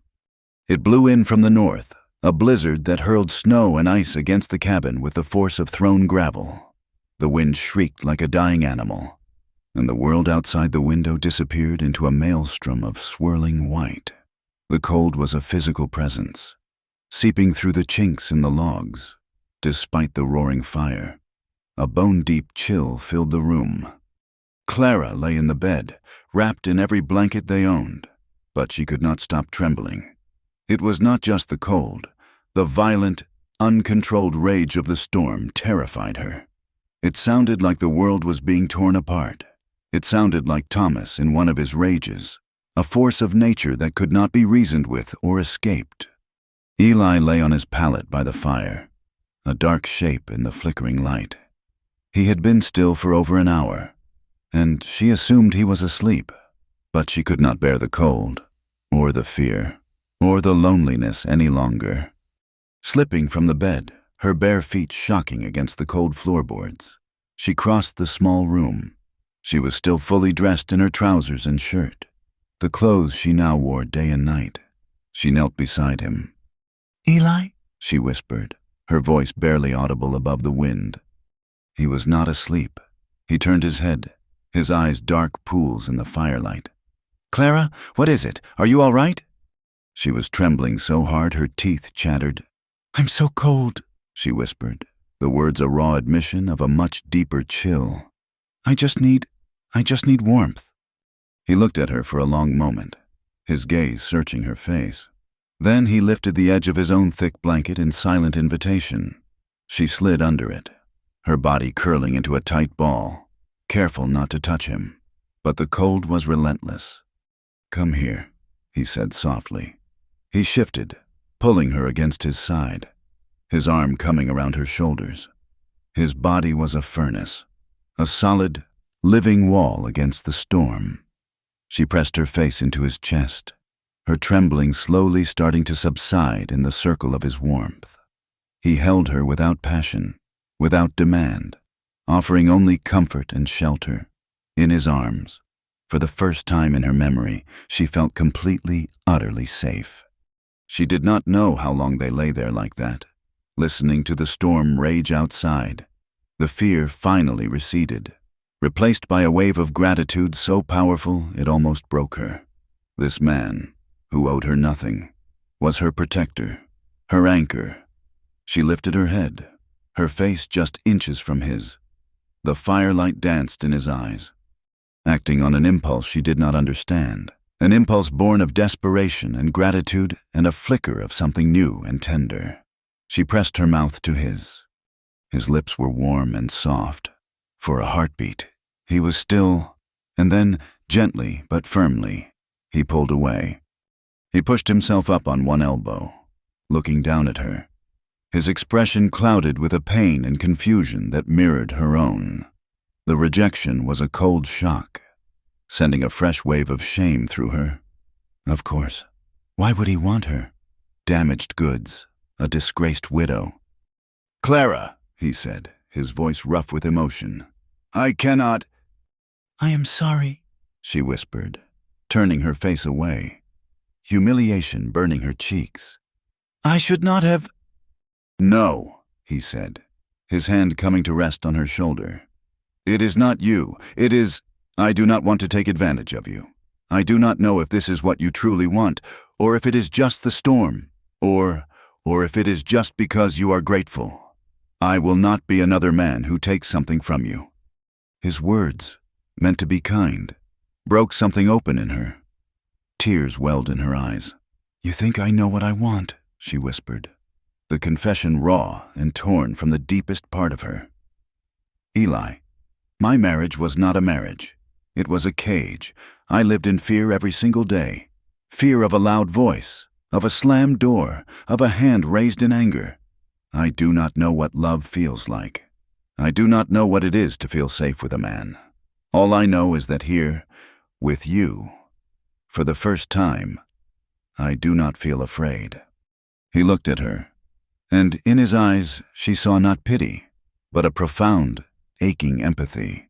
It blew in from the north, a blizzard that hurled snow and ice against the cabin with the force of thrown gravel. The wind shrieked like a dying animal, and the world outside the window disappeared into a maelstrom of swirling white. The cold was a physical presence, seeping through the chinks in the logs. Despite the roaring fire, a bone-deep chill filled the room. Clara lay in the bed, wrapped in every blanket they owned, but she could not stop trembling. It was not just the cold. The violent, uncontrolled rage of the storm terrified her. It sounded like the world was being torn apart. It sounded like Thomas in one of his rages, a force of nature that could not be reasoned with or escaped. Eli lay on his pallet by the fire, a dark shape in the flickering light. He had been still for over an hour, and she assumed he was asleep, but she could not bear the cold, or the fear, or the loneliness any longer. Slipping from the bed, her bare feet shocking against the cold floorboards, she crossed the small room. She was still fully dressed in her trousers and shirt, the clothes she now wore day and night. She knelt beside him. "Eli?" she whispered, her voice barely audible above the wind. He was not asleep. He turned his head, his eyes dark pools in the firelight. "Clara, what is it? Are you all right?" She was trembling so hard her teeth chattered. "I'm so cold," she whispered, the words a raw admission of a much deeper chill. I just need warmth." He looked at her for a long moment, his gaze searching her face. Then he lifted the edge of his own thick blanket in silent invitation. She slid under it, her body curling into a tight ball, careful not to touch him. But the cold was relentless. "Come here," he said softly. He shifted, pulling her against his side, his arm coming around her shoulders. His body was a furnace, a solid, living wall against the storm. She pressed her face into his chest, her trembling slowly starting to subside in the circle of his warmth. He held her without passion, without demand, offering only comfort and shelter. In his arms, for the first time in her memory, she felt completely, utterly safe. She did not know how long they lay there like that, listening to the storm rage outside. The fear finally receded, replaced by a wave of gratitude so powerful it almost broke her. This man, who owed her nothing, was her protector, her anchor. She lifted her head, her face just inches from his. The firelight danced in his eyes, acting on an impulse she did not understand, an impulse born of desperation and gratitude and a flicker of something new and tender. She pressed her mouth to his. His lips were warm and soft. For a heartbeat, he was still, and then, gently but firmly, he pulled away. He pushed himself up on one elbow, looking down at her, his expression clouded with a pain and confusion that mirrored her own. The rejection was a cold shock, sending a fresh wave of shame through her. Of course. Why would he want her? Damaged goods, a disgraced widow. "Clara," he said, his voice rough with emotion. "I cannot—" "I am sorry," she whispered, turning her face away, humiliation burning her cheeks. "I should not have—" "No," he said, his hand coming to rest on her shoulder. "It is not you. It is— I do not want to take advantage of you. I do not know if this is what you truly want, or if it is just the storm, or if it is just because you are grateful. I will not be another man who takes something from you." His words, meant to be kind, broke something open in her. Tears welled in her eyes. "You think I know what I want," she whispered, the confession raw and torn from the deepest part of her. "Eli, my marriage was not a marriage. It was a cage. I lived in fear every single day. Fear of a loud voice, of a slammed door, of a hand raised in anger. I do not know what love feels like. I do not know what it is to feel safe with a man. All I know is that here, with you, for the first time, I do not feel afraid." He looked at her, and in his eyes she saw not pity, but a profound, aching empathy.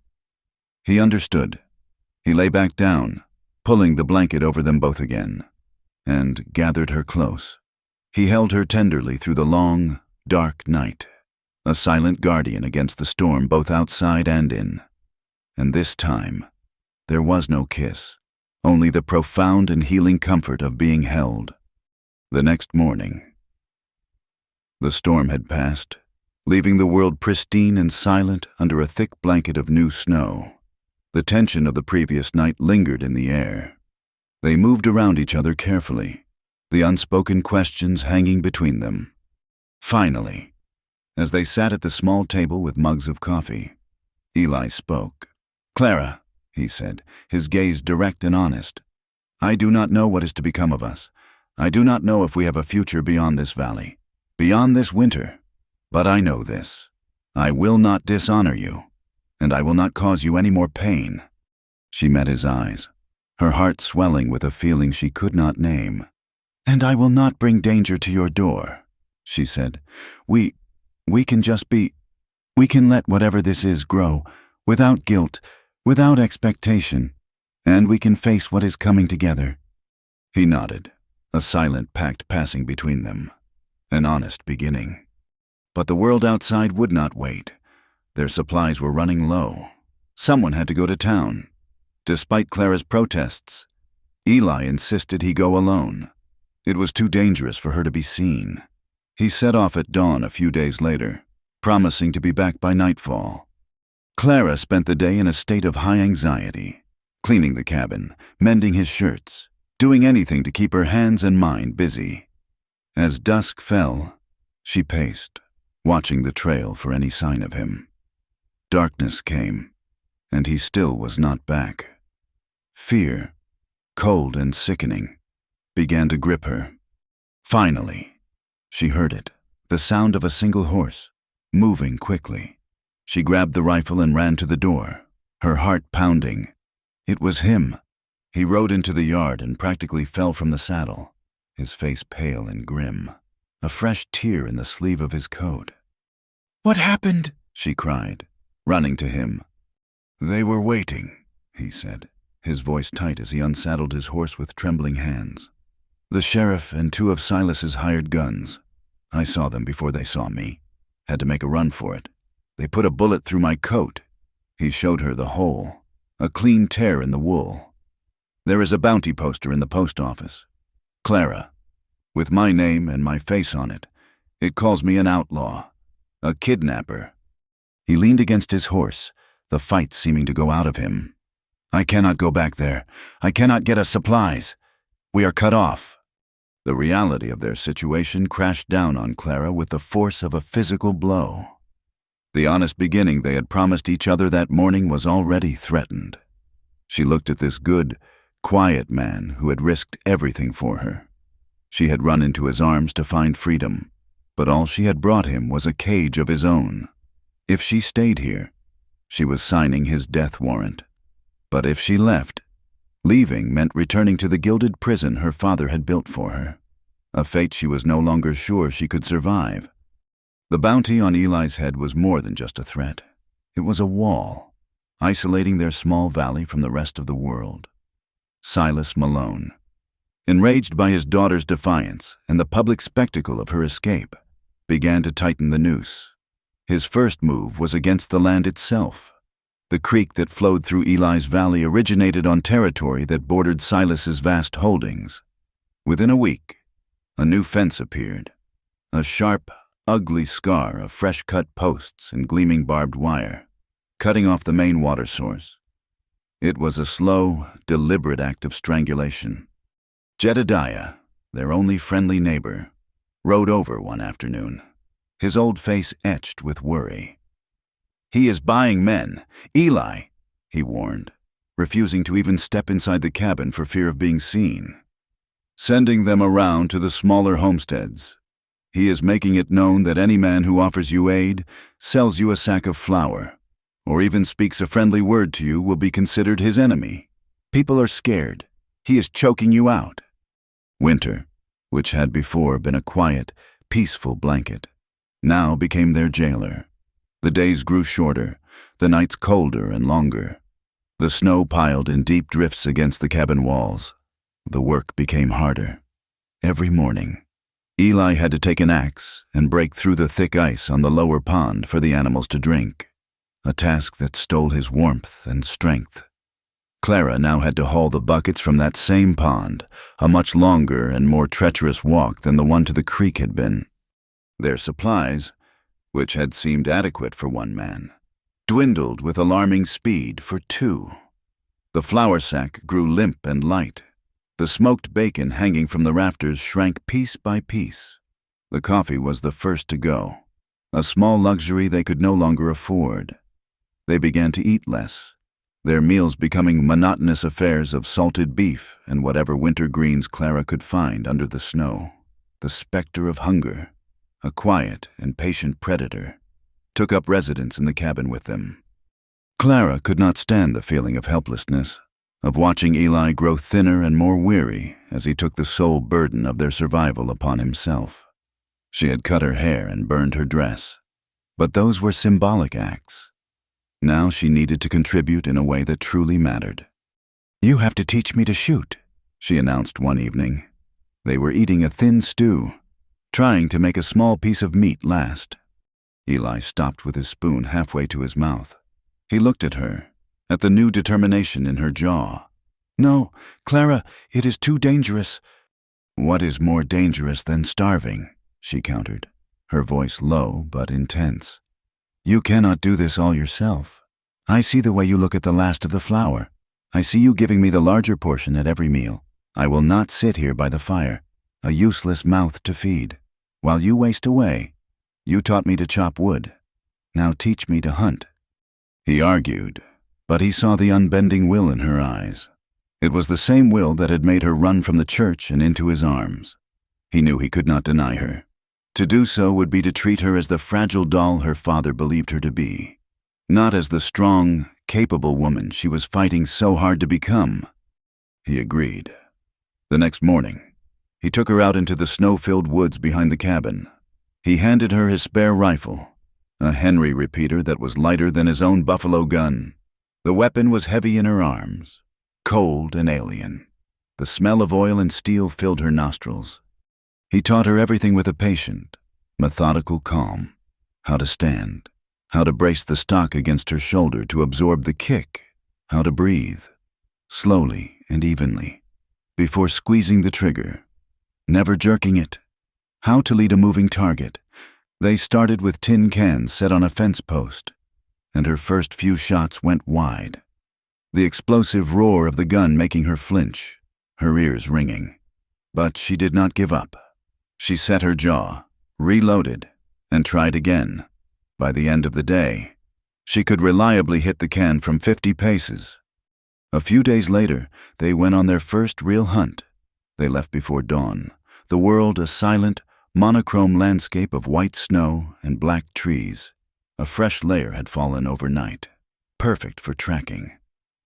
He understood. He lay back down, pulling the blanket over them both again, and gathered her close. He held her tenderly through the long, dark night, a silent guardian against the storm both outside and in. And this time, there was no kiss, only the profound and healing comfort of being held. The next morning, the storm had passed, leaving the world pristine and silent under a thick blanket of new snow. The tension of the previous night lingered in the air. They moved around each other carefully, the unspoken questions hanging between them. Finally, as they sat at the small table with mugs of coffee, Eli spoke. "Clara," he said, his gaze direct and honest, "I do not know what is to become of us. I do not know if we have a future beyond this valley, beyond this winter. But I know this. I will not dishonor you, and I will not cause you any more pain." She met his eyes, her heart swelling with a feeling she could not name. "And I will not bring danger to your door," she said. We can just be, we can let whatever this is grow, without guilt, without expectation, and we can face what is coming together." He nodded, a silent pact passing between them, an honest beginning. But the world outside would not wait. Their supplies were running low. Someone had to go to town. Despite Clara's protests, Eli insisted he go alone. It was too dangerous for her to be seen. He set off at dawn a few days later, promising to be back by nightfall. Clara spent the day in a state of high anxiety, cleaning the cabin, mending his shirts, doing anything to keep her hands and mind busy. As dusk fell, she paced, watching the trail for any sign of him. Darkness came, and he still was not back. Fear, cold and sickening, began to grip her. Finally, she heard it, the sound of a single horse, moving quickly. She grabbed the rifle and ran to the door, her heart pounding. It was him. He rode into the yard and practically fell from the saddle, his face pale and grim, a fresh tear in the sleeve of his coat. "What happened?" she cried, running to him. "They were waiting," he said, his voice tight as he unsaddled his horse with trembling hands. "The sheriff and 2 of Silas's hired guns. I saw them before they saw me. Had to make a run for it. They put a bullet through my coat." He showed her the hole, a clean tear in the wool. "There is a bounty poster in the post office. Clara, with my name and my face on it. It calls me an outlaw, a kidnapper." He leaned against his horse, the fight seeming to go out of him. "I cannot go back there. I cannot get us supplies. We are cut off." The reality of their situation crashed down on Clara with the force of a physical blow. The honest beginning they had promised each other that morning was already threatened. She looked at this good, quiet man who had risked everything for her. She had run into his arms to find freedom, but all she had brought him was a cage of his own. If she stayed here, she was signing his death warrant. But if she left, leaving meant returning to the gilded prison her father had built for her, a fate she was no longer sure she could survive. The bounty on Eli's head was more than just a threat. It was a wall, isolating their small valley from the rest of the world. Silas Malone, enraged by his daughter's defiance and the public spectacle of her escape, began to tighten the noose. His first move was against the land itself. The creek that flowed through Eli's valley originated on territory that bordered Silas's vast holdings. Within a week, a new fence appeared, a sharp, ugly scar of fresh-cut posts and gleaming barbed wire, cutting off the main water source. It was a slow, deliberate act of strangulation. Jedediah, their only friendly neighbor, rode over one afternoon, his old face etched with worry. "He is buying men. Eli," he warned, refusing to even step inside the cabin for fear of being seen. "Sending them around to the smaller homesteads. He is making it known that any man who offers you aid, sells you a sack of flour, or even speaks a friendly word to you will be considered his enemy. People are scared. He is choking you out." Winter, which had before been a quiet, peaceful blanket, now became their jailer. The days grew shorter, the nights colder and longer. The snow piled in deep drifts against the cabin walls. The work became harder. Every morning, Eli had to take an axe and break through the thick ice on the lower pond for the animals to drink, a task that stole his warmth and strength. Clara now had to haul the buckets from that same pond, a much longer and more treacherous walk than the one to the creek had been. Their supplies, which had seemed adequate for one man, dwindled with alarming speed for two. The flour sack grew limp and light. The smoked bacon hanging from the rafters shrank piece by piece. The coffee was the first to go, a small luxury they could no longer afford. They began to eat less, their meals becoming monotonous affairs of salted beef and whatever winter greens Clara could find under the snow. The specter of hunger, a quiet and patient predator, took up residence in the cabin with them. Clara could not stand the feeling of helplessness, of watching Eli grow thinner and more weary as he took the sole burden of their survival upon himself. She had cut her hair and burned her dress, but those were symbolic acts. Now she needed to contribute in a way that truly mattered. "You have to teach me to shoot," she announced one evening. They were eating a thin stew, trying to make a small piece of meat last. Eli stopped with his spoon halfway to his mouth. He looked at her, at the new determination in her jaw. "No, Clara, it is too dangerous." "What is more dangerous than starving?" she countered, her voice low but intense. "You cannot do this all yourself. I see the way you look at the last of the flour. I see you giving me the larger portion at every meal. I will not sit here by the fire, a useless mouth to feed, while you waste away. You taught me to chop wood. Now teach me to hunt." He argued, but he saw the unbending will in her eyes. It was the same will that had made her run from the church and into his arms. He knew he could not deny her. To do so would be to treat her as the fragile doll her father believed her to be, not as the strong, capable woman she was fighting so hard to become. He agreed. The next morning, he took her out into the snow-filled woods behind the cabin. He handed her his spare rifle, a Henry repeater that was lighter than his own buffalo gun. The weapon was heavy in her arms, cold and alien. The smell of oil and steel filled her nostrils. He taught her everything with a patient, methodical calm. How to stand, how to brace the stock against her shoulder to absorb the kick, how to breathe, slowly and evenly, before squeezing the trigger, never jerking it, how to lead a moving target. They started with tin cans set on a fence post, and her first few shots went wide, the explosive roar of the gun making her flinch, her ears ringing. But she did not give up. She set her jaw, reloaded, and tried again. By the end of the day, she could reliably hit the can from 50 paces. A few days later, they went on their first real hunt. They left before dawn, the world a silent, monochrome landscape of white snow and black trees. A fresh layer had fallen overnight, perfect for tracking.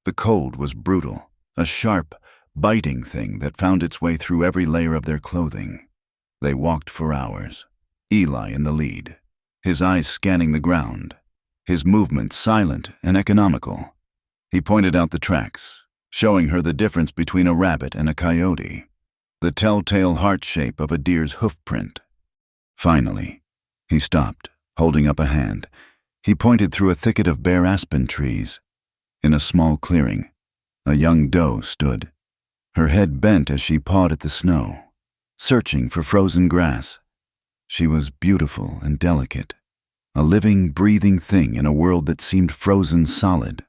The cold was brutal, a sharp, biting thing that found its way through every layer of their clothing. They walked for hours, Eli in the lead, his eyes scanning the ground, his movements silent and economical. He pointed out the tracks, showing her the difference between a rabbit and a coyote, the telltale heart shape of a deer's hoofprint. Finally, he stopped, holding up a hand. He pointed through a thicket of bare aspen trees. In a small clearing, a young doe stood, her head bent as she pawed at the snow, searching for frozen grass. She was beautiful and delicate, a living, breathing thing in a world that seemed frozen solid.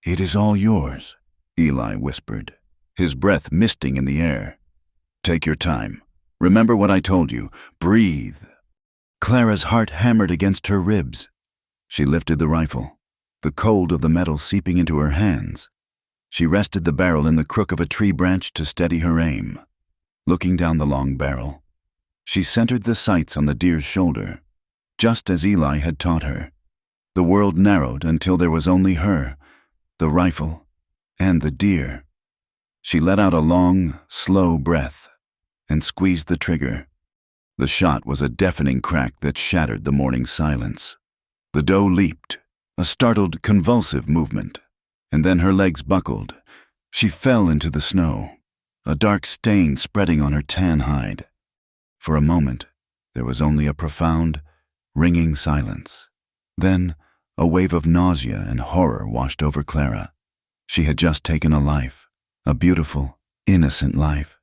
"It is all yours," Eli whispered, his breath misting in the air. Take your time. Remember what I told you. Breathe. Clara's heart hammered against her ribs. She lifted the rifle, the cold of the metal seeping into her hands. She rested the barrel in the crook of a tree branch to steady her aim. Looking down the long barrel, she centered the sights on the deer's shoulder, just as Eli had taught her. The world narrowed until there was only her, the rifle, and the deer. She let out a long, slow breath and squeezed the trigger. The shot was a deafening crack that shattered the morning silence. The doe leaped, a startled, convulsive movement, and then her legs buckled. She fell into the snow, a dark stain spreading on her tan hide. For a moment, there was only a profound, ringing silence. Then, a wave of nausea and horror washed over Clara. She had just taken a life, a beautiful, innocent life.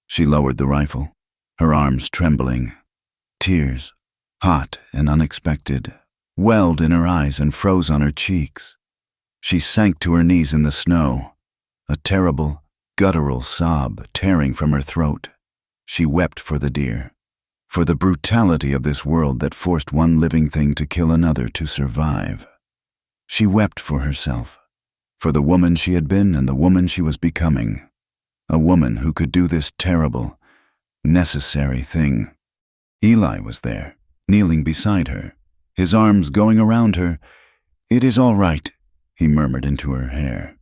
She lowered the rifle, her arms trembling. Tears, hot and unexpected, welled in her eyes and froze on her cheeks. She sank to her knees in the snow, a terrible, guttural sob tearing from her throat. She wept for the deer, for the brutality of this world that forced one living thing to kill another to survive. She wept for herself, for the woman she had been and the woman she was becoming, a woman who could do this terrible, necessary thing. Eli was there, kneeling beside her, his arms going around her. "It is all right," he murmured into her hair.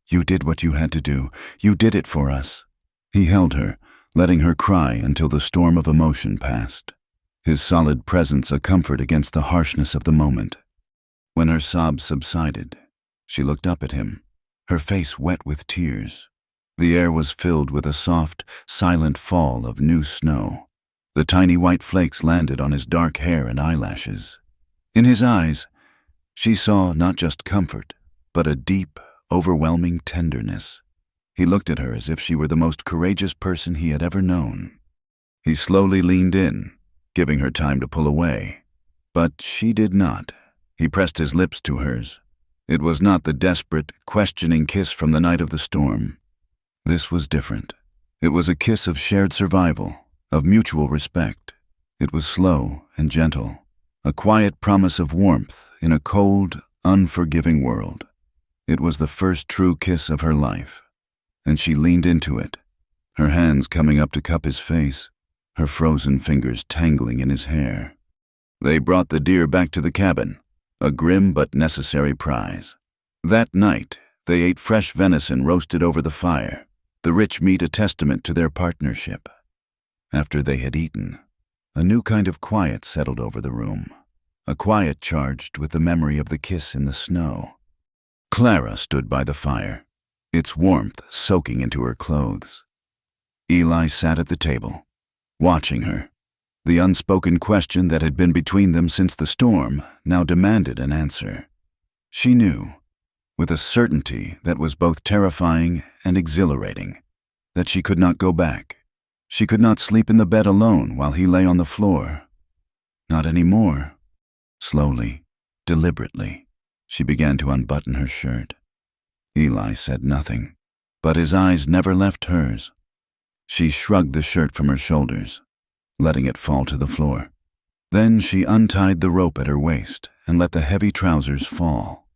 "You did what you had to do. You did it for us." He held her, letting her cry until the storm of emotion passed, his solid presence a comfort against the harshness of the moment. When her sobs subsided, she looked up at him, her face wet with tears. The air was filled with a soft, silent fall of new snow. The tiny white flakes landed on his dark hair and eyelashes. In his eyes, she saw not just comfort, but a deep, overwhelming tenderness. He looked at her as if she were the most courageous person he had ever known. He slowly leaned in, giving her time to pull away. But she did not. He pressed his lips to hers. It was not the desperate, questioning kiss from the night of the storm. This was different. It was a kiss of shared survival, of mutual respect. It was slow and gentle, a quiet promise of warmth in a cold, unforgiving world. It was the first true kiss of her life, and she leaned into it, her hands coming up to cup his face, her frozen fingers tangling in his hair. They brought the deer back to the cabin, a grim but necessary prize. That night, they ate fresh venison roasted over the fire, the rich meat a testament to their partnership. After they had eaten, a new kind of quiet settled over the room, a quiet charged with the memory of the kiss in the snow. Clara stood by the fire, its warmth soaking into her clothes. Eli sat at the table, watching her. The unspoken question that had been between them since the storm now demanded an answer. She knew, with a certainty that was both terrifying and exhilarating, that she could not go back. She could not sleep in the bed alone while he lay on the floor. Not anymore. Slowly, deliberately, she began to unbutton her shirt. Eli said nothing, but his eyes never left hers. She shrugged the shirt from her shoulders, letting it fall to the floor. Then she untied the rope at her waist and let the heavy trousers fall.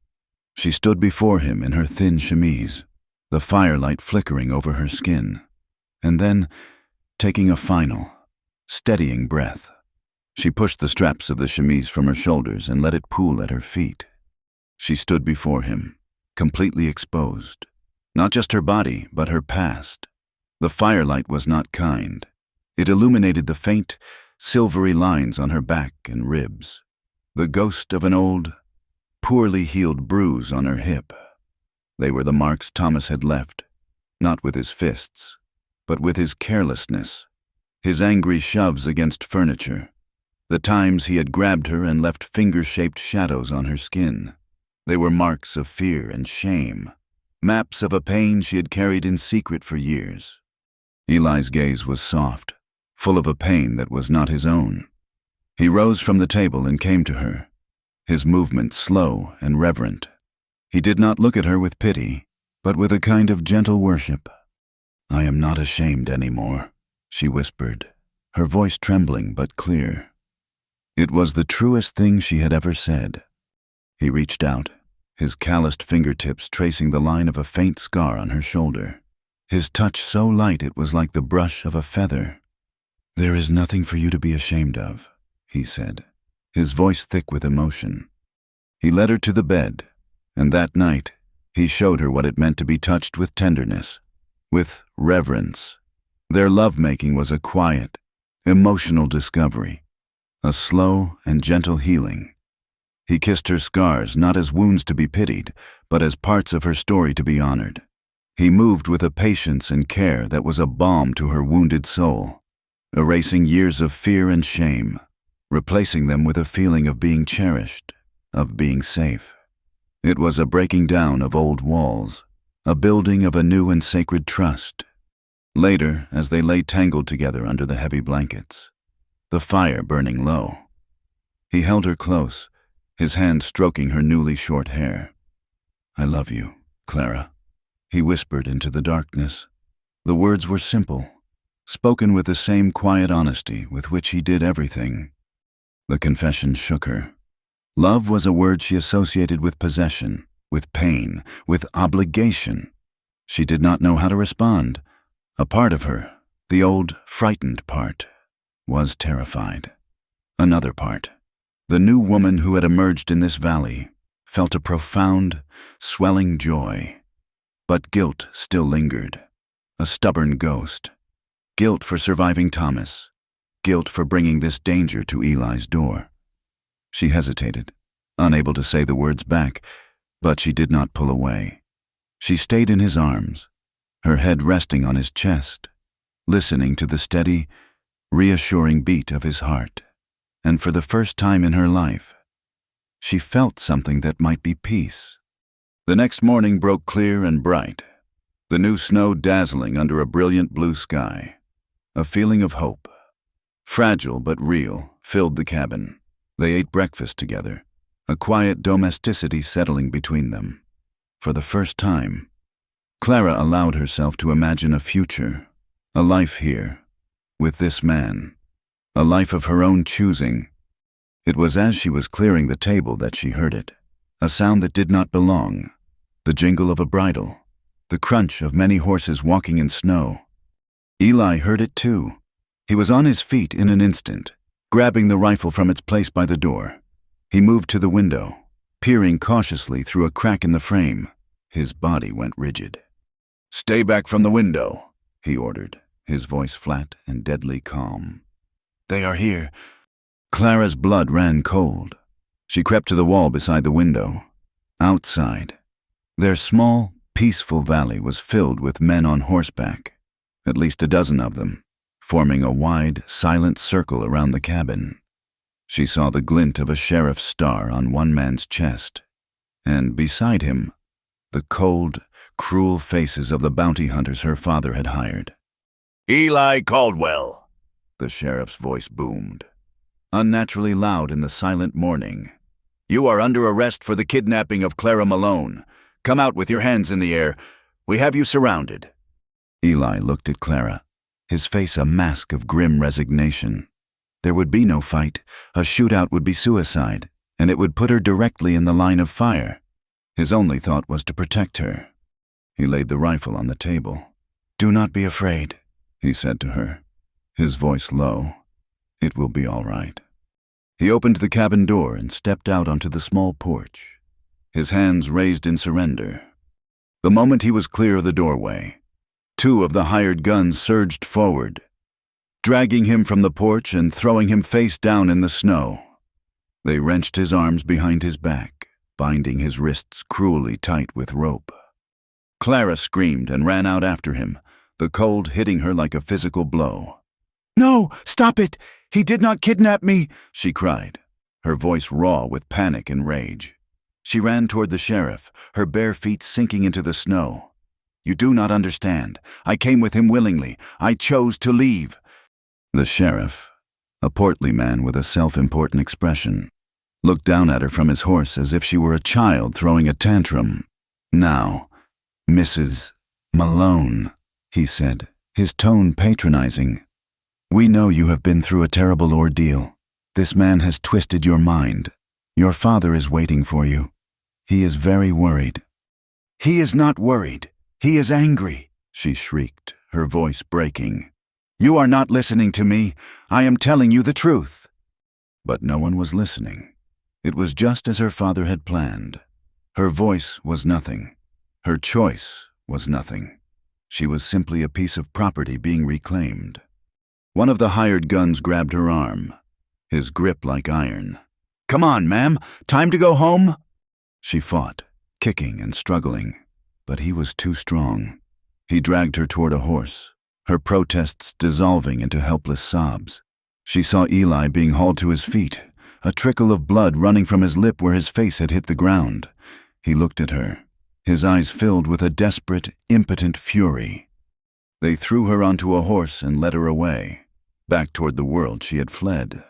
She stood before him in her thin chemise, the firelight flickering over her skin, and then, taking a final, steadying breath, she pushed the straps of the chemise from her shoulders and let it pool at her feet. She stood before him, completely exposed, not just her body, but her past. The firelight was not kind. It illuminated the faint, silvery lines on her back and ribs, the ghost of an old, poorly healed bruise on her hip. They were the marks Thomas had left, not with his fists, but with his carelessness, his angry shoves against furniture, the times he had grabbed her and left finger-shaped shadows on her skin. They were marks of fear and shame, maps of a pain she had carried in secret for years. Eli's gaze was soft, full of a pain that was not his own. He rose from the table and came to her, his movements slow and reverent. He did not look at her with pity, but with a kind of gentle worship. "I am not ashamed anymore," she whispered, her voice trembling but clear. It was the truest thing she had ever said. He reached out, his calloused fingertips tracing the line of a faint scar on her shoulder. His touch so light it was like the brush of a feather. "There is nothing for you to be ashamed of," he said, his voice thick with emotion. He led her to the bed, and that night he showed her what it meant to be touched with tenderness, with reverence. Their lovemaking was a quiet, emotional discovery, a slow and gentle healing. He kissed her scars not as wounds to be pitied, but as parts of her story to be honored. He moved with a patience and care that was a balm to her wounded soul, erasing years of fear and shame, replacing them with a feeling of being cherished, of being safe. It was a breaking down of old walls, a building of a new and sacred trust. Later, as they lay tangled together under the heavy blankets, the fire burning low, he held her close, his hand stroking her newly short hair. "I love you, Clara," he whispered into the darkness. The words were simple, spoken with the same quiet honesty with which he did everything. The confession shook her. Love was a word she associated with possession, with pain, with obligation. She did not know how to respond. A part of her, the old, frightened part, was terrified. Another part, the new woman who had emerged in this valley, felt a profound, swelling joy. But guilt still lingered, a stubborn ghost. Guilt for surviving Thomas, guilt for bringing this danger to Eli's door. She hesitated, unable to say the words back, but she did not pull away. She stayed in his arms, her head resting on his chest, listening to the steady, reassuring beat of his heart. And for the first time in her life, she felt something that might be peace. The next morning broke clear and bright, the new snow dazzling under a brilliant blue sky. A feeling of hope, fragile but real, filled the cabin. They ate breakfast together, a quiet domesticity settling between them. For the first time, Clara allowed herself to imagine a future, a life here, with this man, a life of her own choosing. It was as she was clearing the table that she heard it, a sound that did not belong, the jingle of a bridle, the crunch of many horses walking in snow. Eli heard it too. He was on his feet in an instant, grabbing the rifle from its place by the door. He moved to the window, peering cautiously through a crack in the frame. His body went rigid. "Stay back from the window," he ordered, his voice flat and deadly calm. "They are here." Clara's blood ran cold. She crept to the wall beside the window. Outside, their small, peaceful valley was filled with men on horseback, at least a dozen of them, forming a wide, silent circle around the cabin. She saw the glint of a sheriff's star on one man's chest, and beside him, the cold, cruel faces of the bounty hunters her father had hired. "Eli Caldwell," the sheriff's voice boomed, unnaturally loud in the silent morning. "You are under arrest for the kidnapping of Clara Malone. Come out with your hands in the air. We have you surrounded." Eli looked at Clara, his face a mask of grim resignation. There would be no fight. A shootout would be suicide, and it would put her directly in the line of fire. His only thought was to protect her. He laid the rifle on the table. "Do not be afraid," he said to her, his voice low. "It will be all right." He opened the cabin door and stepped out onto the small porch, his hands raised in surrender. The moment he was clear of the doorway, two of the hired guns surged forward, dragging him from the porch and throwing him face down in the snow. They wrenched his arms behind his back, binding his wrists cruelly tight with rope. Clara screamed and ran out after him, the cold hitting her like a physical blow. "No, stop it! He did not kidnap me!" she cried, her voice raw with panic and rage. She ran toward the sheriff, her bare feet sinking into the snow. "You do not understand. I came with him willingly. I chose to leave." The sheriff, a portly man with a self-important expression, looked down at her from his horse as if she were a child throwing a tantrum. "Now, Mrs. Malone," he said, his tone patronizing. We know you have been through a terrible ordeal. This man has twisted your mind. Your father is waiting for you. He is very worried." "He is not worried. He is angry," she shrieked, her voice breaking. "You are not listening to me. I am telling you the truth." But no one was listening. It was just as her father had planned. Her voice was nothing. Her choice was nothing. She was simply a piece of property being reclaimed. One of the hired guns grabbed her arm, his grip like iron. "Come on, ma'am. Time to go home?" She fought, kicking and struggling, but he was too strong. He dragged her toward a horse, her protests dissolving into helpless sobs. She saw Eli being hauled to his feet, a trickle of blood running from his lip where his face had hit the ground. He looked at her, his eyes filled with a desperate, impotent fury. They threw her onto a horse and led her away, back toward the world she had fled.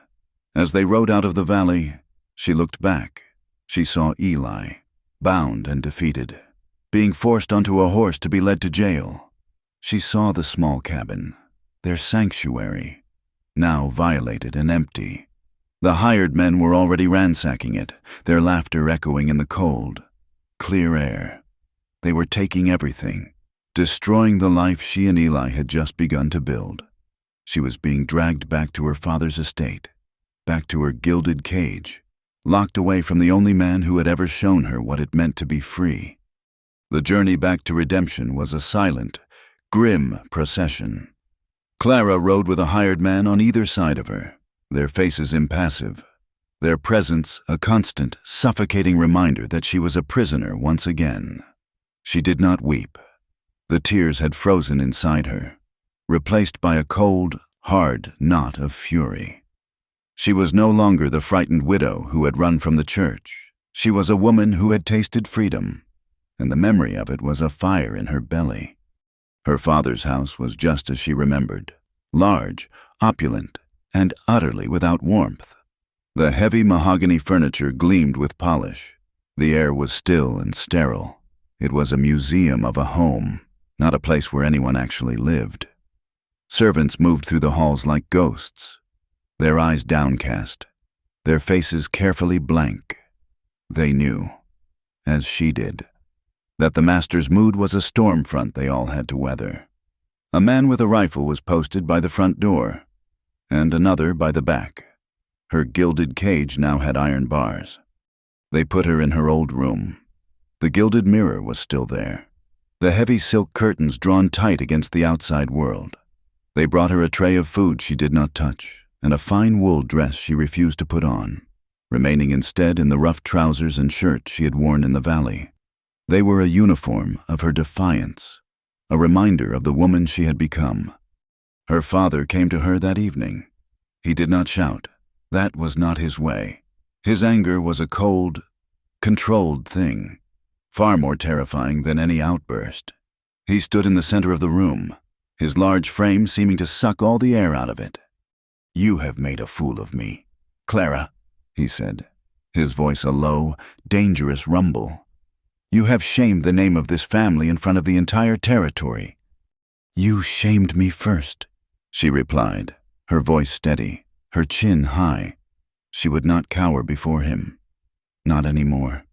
As they rode out of the valley, she looked back. She saw Eli, bound and defeated, being forced onto a horse to be led to jail. She saw the small cabin, their sanctuary, now violated and empty. The hired men were already ransacking it, their laughter echoing in the cold, clear air. They were taking everything, destroying the life she and Eli had just begun to build. She was being dragged back to her father's estate, back to her gilded cage, locked away from the only man who had ever shown her what it meant to be free. The journey back to redemption was a silent, grim procession. Clara rode with a hired man on either side of her, their faces impassive, their presence a constant, suffocating reminder that she was a prisoner once again. She did not weep. The tears had frozen inside her, replaced by a cold, hard knot of fury. She was no longer the frightened widow who had run from the church. She was a woman who had tasted freedom, and the memory of it was a fire in her belly. Her father's house was just as she remembered, large, opulent, and utterly without warmth. The heavy mahogany furniture gleamed with polish. The air was still and sterile. It was a museum of a home, not a place where anyone actually lived. Servants moved through the halls like ghosts, their eyes downcast, their faces carefully blank. They knew, as she did, that the master's mood was a storm front they all had to weather. A man with a rifle was posted by the front door, and another by the back. Her gilded cage now had iron bars. They put her in her old room. The gilded mirror was still there, the heavy silk curtains drawn tight against the outside world. They brought her a tray of food she did not touch, and a fine wool dress she refused to put on, remaining instead in the rough trousers and shirt she had worn in the valley. They were a uniform of her defiance, a reminder of the woman she had become. Her father came to her that evening. He did not shout. That was not his way. His anger was a cold, controlled thing, far more terrifying than any outburst. He stood in the center of the room, his large frame seeming to suck all the air out of it. "You have made a fool of me, Clara," he said, his voice a low, dangerous rumble. "You have shamed the name of this family in front of the entire territory." "You shamed me first," she replied, her voice steady, her chin high. She would not cower before him. Not anymore.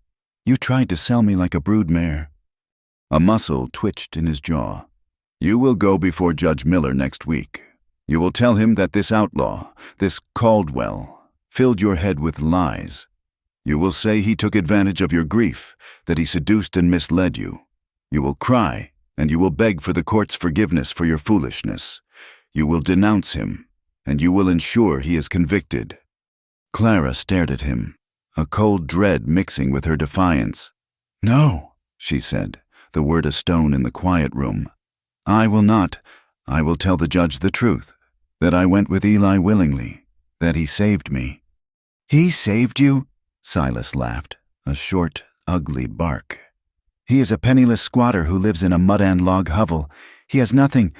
"You tried to sell me like a broodmare." A muscle twitched in his jaw. "You will go before Judge Miller next week. You will tell him that this outlaw, this Caldwell, filled your head with lies. You will say he took advantage of your grief, that he seduced and misled you. You will cry, and you will beg for the court's forgiveness for your foolishness. You will denounce him, and you will ensure he is convicted." Clara stared at him, a cold dread mixing with her defiance. "No," she said, the word a stone in the quiet room. "I will not. I will tell the judge the truth, that I went with Eli willingly, that he saved me." "He saved you?" Silas laughed, a short, ugly bark. "He is a penniless squatter who lives in a mud and log hovel. He has nothing.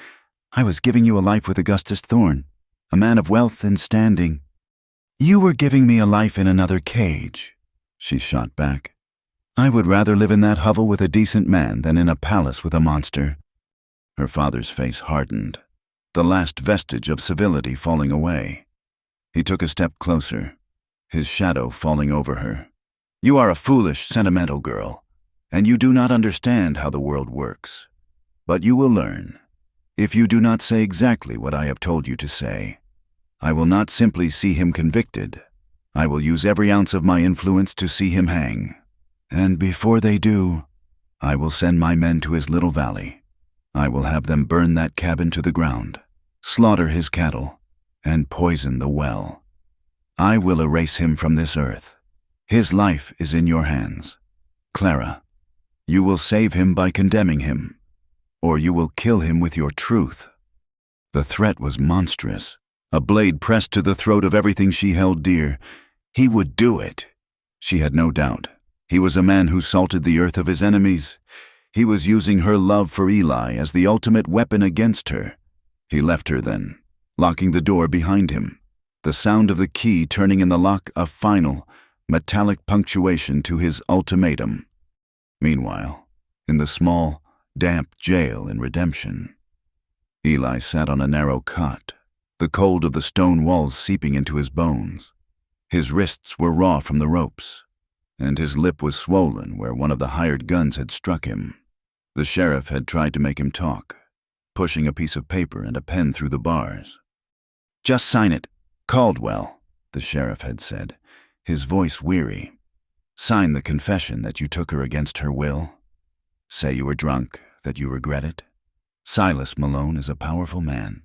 I was giving you a life with Augustus Thorne, a man of wealth and standing." "You were giving me a life in another cage," she shot back. "I would rather live in that hovel with a decent man than in a palace with a monster." Her father's face hardened. the last vestige of civility falling away. He took a step closer, his shadow falling over her. "You are a foolish, sentimental girl, and you do not understand how the world works. But you will learn. If you do not say exactly what I have told you to say, I will not simply see him convicted. I will use every ounce of my influence to see him hang. And before they do, I will send my men to his little valley. I will have them burn that cabin to the ground, slaughter his cattle, and poison the well. I will erase him from this earth. His life is in your hands. Clara, you will save him by condemning him, or you will kill him with your truth." The threat was monstrous, a blade pressed to the throat of everything she held dear. He would do it. She had no doubt. He was a man who salted the earth of his enemies. He was using her love for Eli as the ultimate weapon against her. He left her then, locking the door behind him, the sound of the key turning in the lock a final, metallic punctuation to his ultimatum. Meanwhile, in the small, damp jail in Redemption, Eli sat on a narrow cot, the cold of the stone walls seeping into his bones. His wrists were raw from the ropes, and his lip was swollen where one of the hired guns had struck him. The sheriff had tried to make him talk, pushing a piece of paper and a pen through the bars. "Just sign it, Caldwell," the sheriff had said, his voice weary. "Sign the confession that you took her against her will. Say you were drunk, that you regret it. Silas Malone is a powerful man.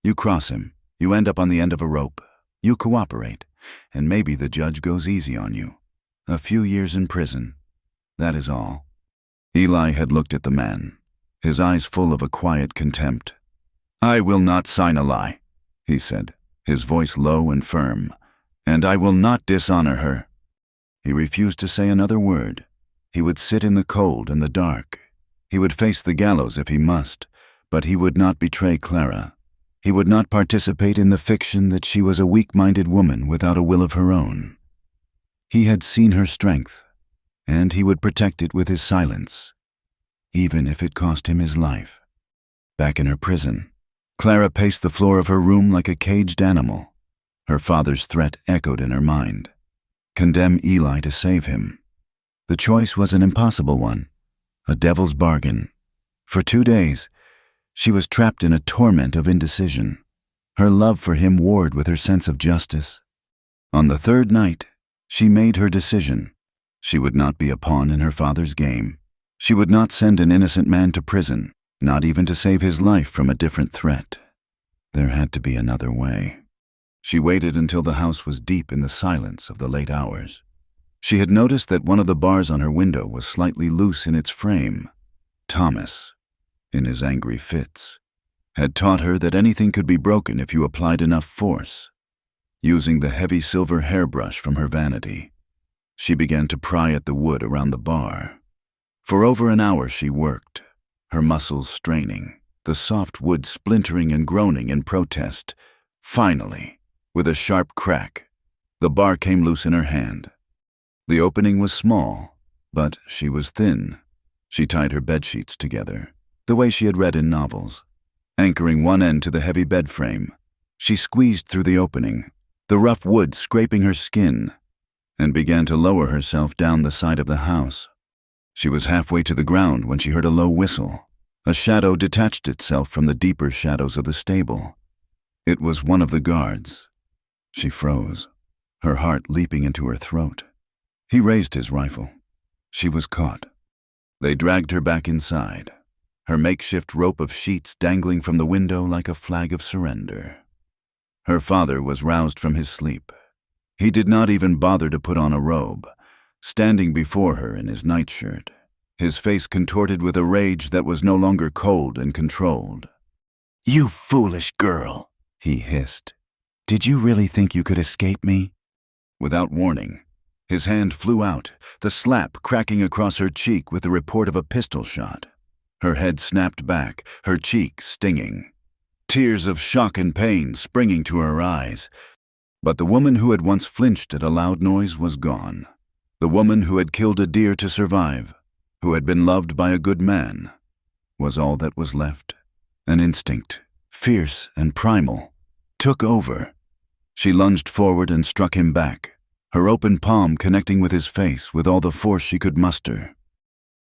You cross him, you end up on the end of a rope, you cooperate, and maybe the judge goes easy on you. A few years in prison. That is all." Eli had looked at the man, his eyes full of a quiet contempt. "I will not sign a lie," he said, his voice low and firm, "and I will not dishonor her." He refused to say another word. He would sit in the cold and the dark. He would face the gallows if he must, but he would not betray Clara. He would not participate in the fiction that she was a weak-minded woman without a will of her own. He had seen her strength, and he would protect it with his silence, even if it cost him his life. Back in her prison, Clara paced the floor of her room like a caged animal. Her father's threat echoed in her mind. Condemn Eli to save him. The choice was an impossible one, a devil's bargain. For 2 days, she was trapped in a torment of indecision. Her love for him warred with her sense of justice. On the 3rd night, she made her decision. She would not be a pawn in her father's game. She would not send an innocent man to prison, not even to save his life from a different threat. There had to be another way. She waited until the house was deep in the silence of the late hours. She had noticed that one of the bars on her window was slightly loose in its frame. Thomas, in his angry fits, had taught her that anything could be broken if you applied enough force. Using the heavy silver hairbrush from her vanity, she began to pry at the wood around the bar. For over an hour she worked, her muscles straining, the soft wood splintering and groaning in protest. Finally, with a sharp crack, the bar came loose in her hand. The opening was small, but she was thin. She tied her bedsheets together, the way she had read in novels. Anchoring one end to the heavy bed frame, she squeezed through the opening, the rough wood scraping her skin, and began to lower herself down the side of the house. She was halfway to the ground when she heard a low whistle. A shadow detached itself from the deeper shadows of the stable. It was one of the guards. She froze, her heart leaping into her throat. He raised his rifle. She was caught. They dragged her back inside, her makeshift rope of sheets dangling from the window like a flag of surrender. Her father was roused from his sleep. He did not even bother to put on a robe, standing before her in his nightshirt, his face contorted with a rage that was no longer cold and controlled. "You foolish girl," he hissed. "Did you really think you could escape me?" Without warning, his hand flew out, the slap cracking across her cheek with the report of a pistol shot. Her head snapped back, her cheek stinging. Tears of shock and pain springing to her eyes. But the woman who had once flinched at a loud noise was gone. The woman who had killed a deer to survive, who had been loved by a good man, was all that was left. An instinct, fierce and primal, took over. She lunged forward and struck him back, her open palm connecting with his face with all the force she could muster.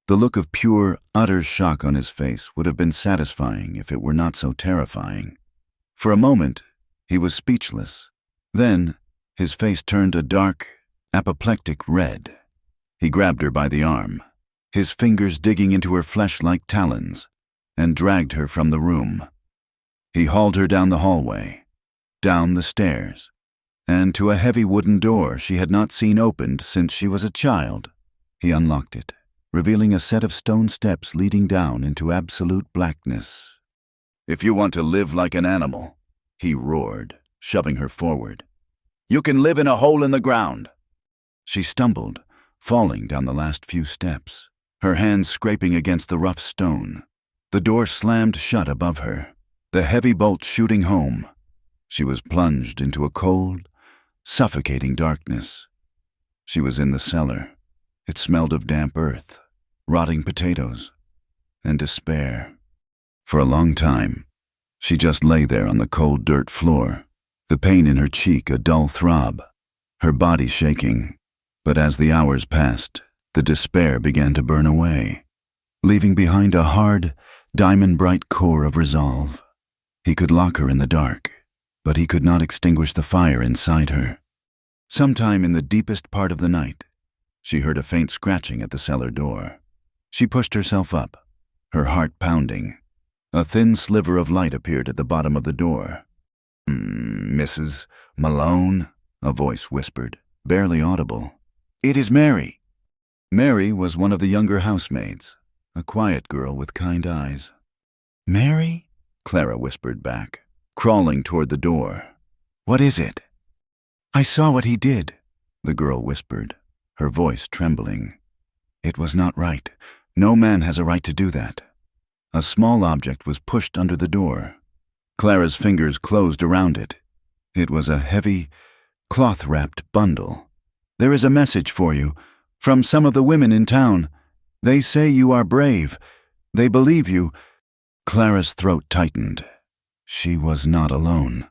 The look of pure, utter shock on his face would have been satisfying if it were not so terrifying. For a moment, he was speechless. Then, his face turned a dark, apoplectic red. He grabbed her by the arm, his fingers digging into her flesh like talons, and dragged her from the room. He hauled her down the hallway, down the stairs, and to a heavy wooden door she had not seen opened since she was a child. He unlocked it, revealing a set of stone steps leading down into absolute blackness. "If you want to live like an animal," he roared, shoving her forward, "you can live in a hole in the ground." She stumbled, falling down the last few steps, her hands scraping against the rough stone. The door slammed shut above her, the heavy bolt shooting home. She was plunged into a cold, suffocating darkness. She was in the cellar. It smelled of damp earth, rotting potatoes, and despair. For a long time, she just lay there on the cold dirt floor, the pain in her cheek a dull throb, her body shaking. But as the hours passed, the despair began to burn away, leaving behind a hard, diamond-bright core of resolve. He could lock her in the dark, but he could not extinguish the fire inside her. Sometime in the deepest part of the night, she heard a faint scratching at the cellar door. She pushed herself up, her heart pounding. A thin sliver of light appeared at the bottom of the door. "Mrs. Malone?" a voice whispered, barely audible. "It is Mary." Mary was one of the younger housemaids, a quiet girl with kind eyes. "Mary?" Clara whispered back, crawling toward the door. "What is it?" "I saw what he did," the girl whispered, her voice trembling. "It was not right. No man has a right to do that." A small object was pushed under the door. Clara's fingers closed around it. It was a heavy, cloth-wrapped bundle. "There is a message for you, from some of the women in town. They say you are brave. They believe you." Clara's throat tightened. She was not alone.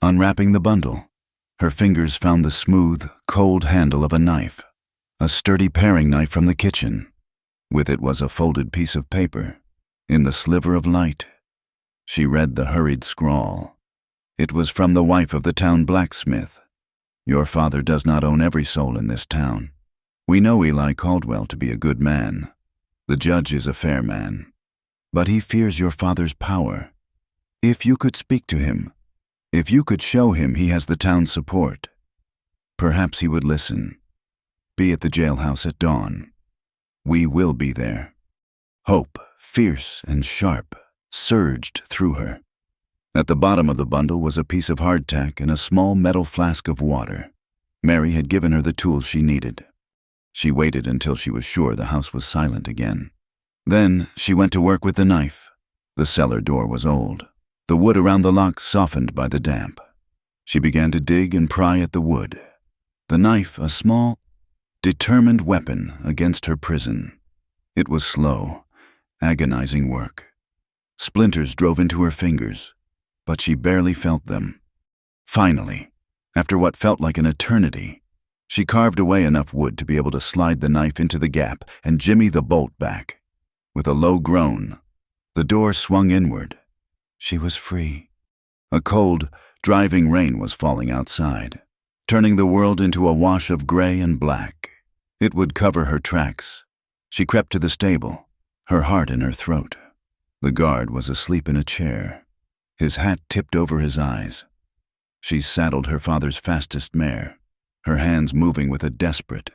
Unwrapping the bundle, her fingers found the smooth, cold handle of a knife, a sturdy paring knife from the kitchen. With it was a folded piece of paper. In the sliver of light, she read the hurried scrawl. It was from the wife of the town blacksmith. "Your father does not own every soul in this town. We know Eli Caldwell to be a good man. The judge is a fair man. But he fears your father's power. If you could speak to him, if you could show him he has the town's support, perhaps he would listen. Be at the jailhouse at dawn. We will be there." Hope, fierce and sharp, surged through her. At the bottom of the bundle was a piece of hardtack and a small metal flask of water. Mary had given her the tools she needed. She waited until she was sure the house was silent again. Then she went to work with the knife. The cellar door was old, the wood around the lock softened by the damp. She began to dig and pry at the wood. The knife, a small, determined weapon against her prison. It was slow, agonizing work. Splinters drove into her fingers, but she barely felt them. Finally, after what felt like an eternity, she carved away enough wood to be able to slide the knife into the gap and jimmy the bolt back. With a low groan, the door swung inward. She was free. A cold, driving rain was falling outside, turning the world into a wash of gray and black. It would cover her tracks. She crept to the stable, her heart in her throat. The guard was asleep in a chair, his hat tipped over his eyes. She saddled her father's fastest mare, her hands moving with a desperate,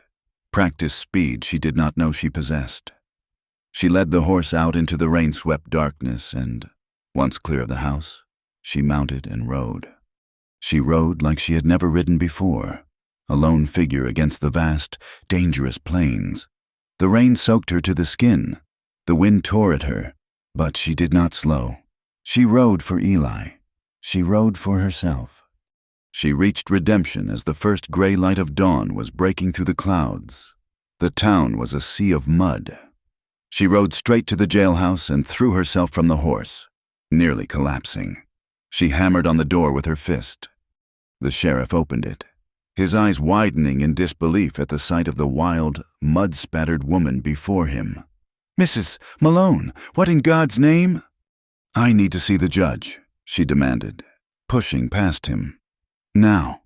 practiced speed she did not know she possessed. She led the horse out into the rain-swept darkness and, once clear of the house, she mounted and rode. She rode like she had never ridden before, a lone figure against the vast, dangerous plains. The rain soaked her to the skin. The wind tore at her, but she did not slow. She rode for Eli. She rode for herself. She reached redemption as the first gray light of dawn was breaking through the clouds. The town was a sea of mud. She rode straight to the jailhouse and threw herself from the horse, nearly collapsing. She hammered on the door with her fist. The sheriff opened it, his eyes widening in disbelief at the sight of the wild, mud-spattered woman before him. "Mrs. Malone, what in God's name?" "I need to see the judge," she demanded, pushing past him. "Now.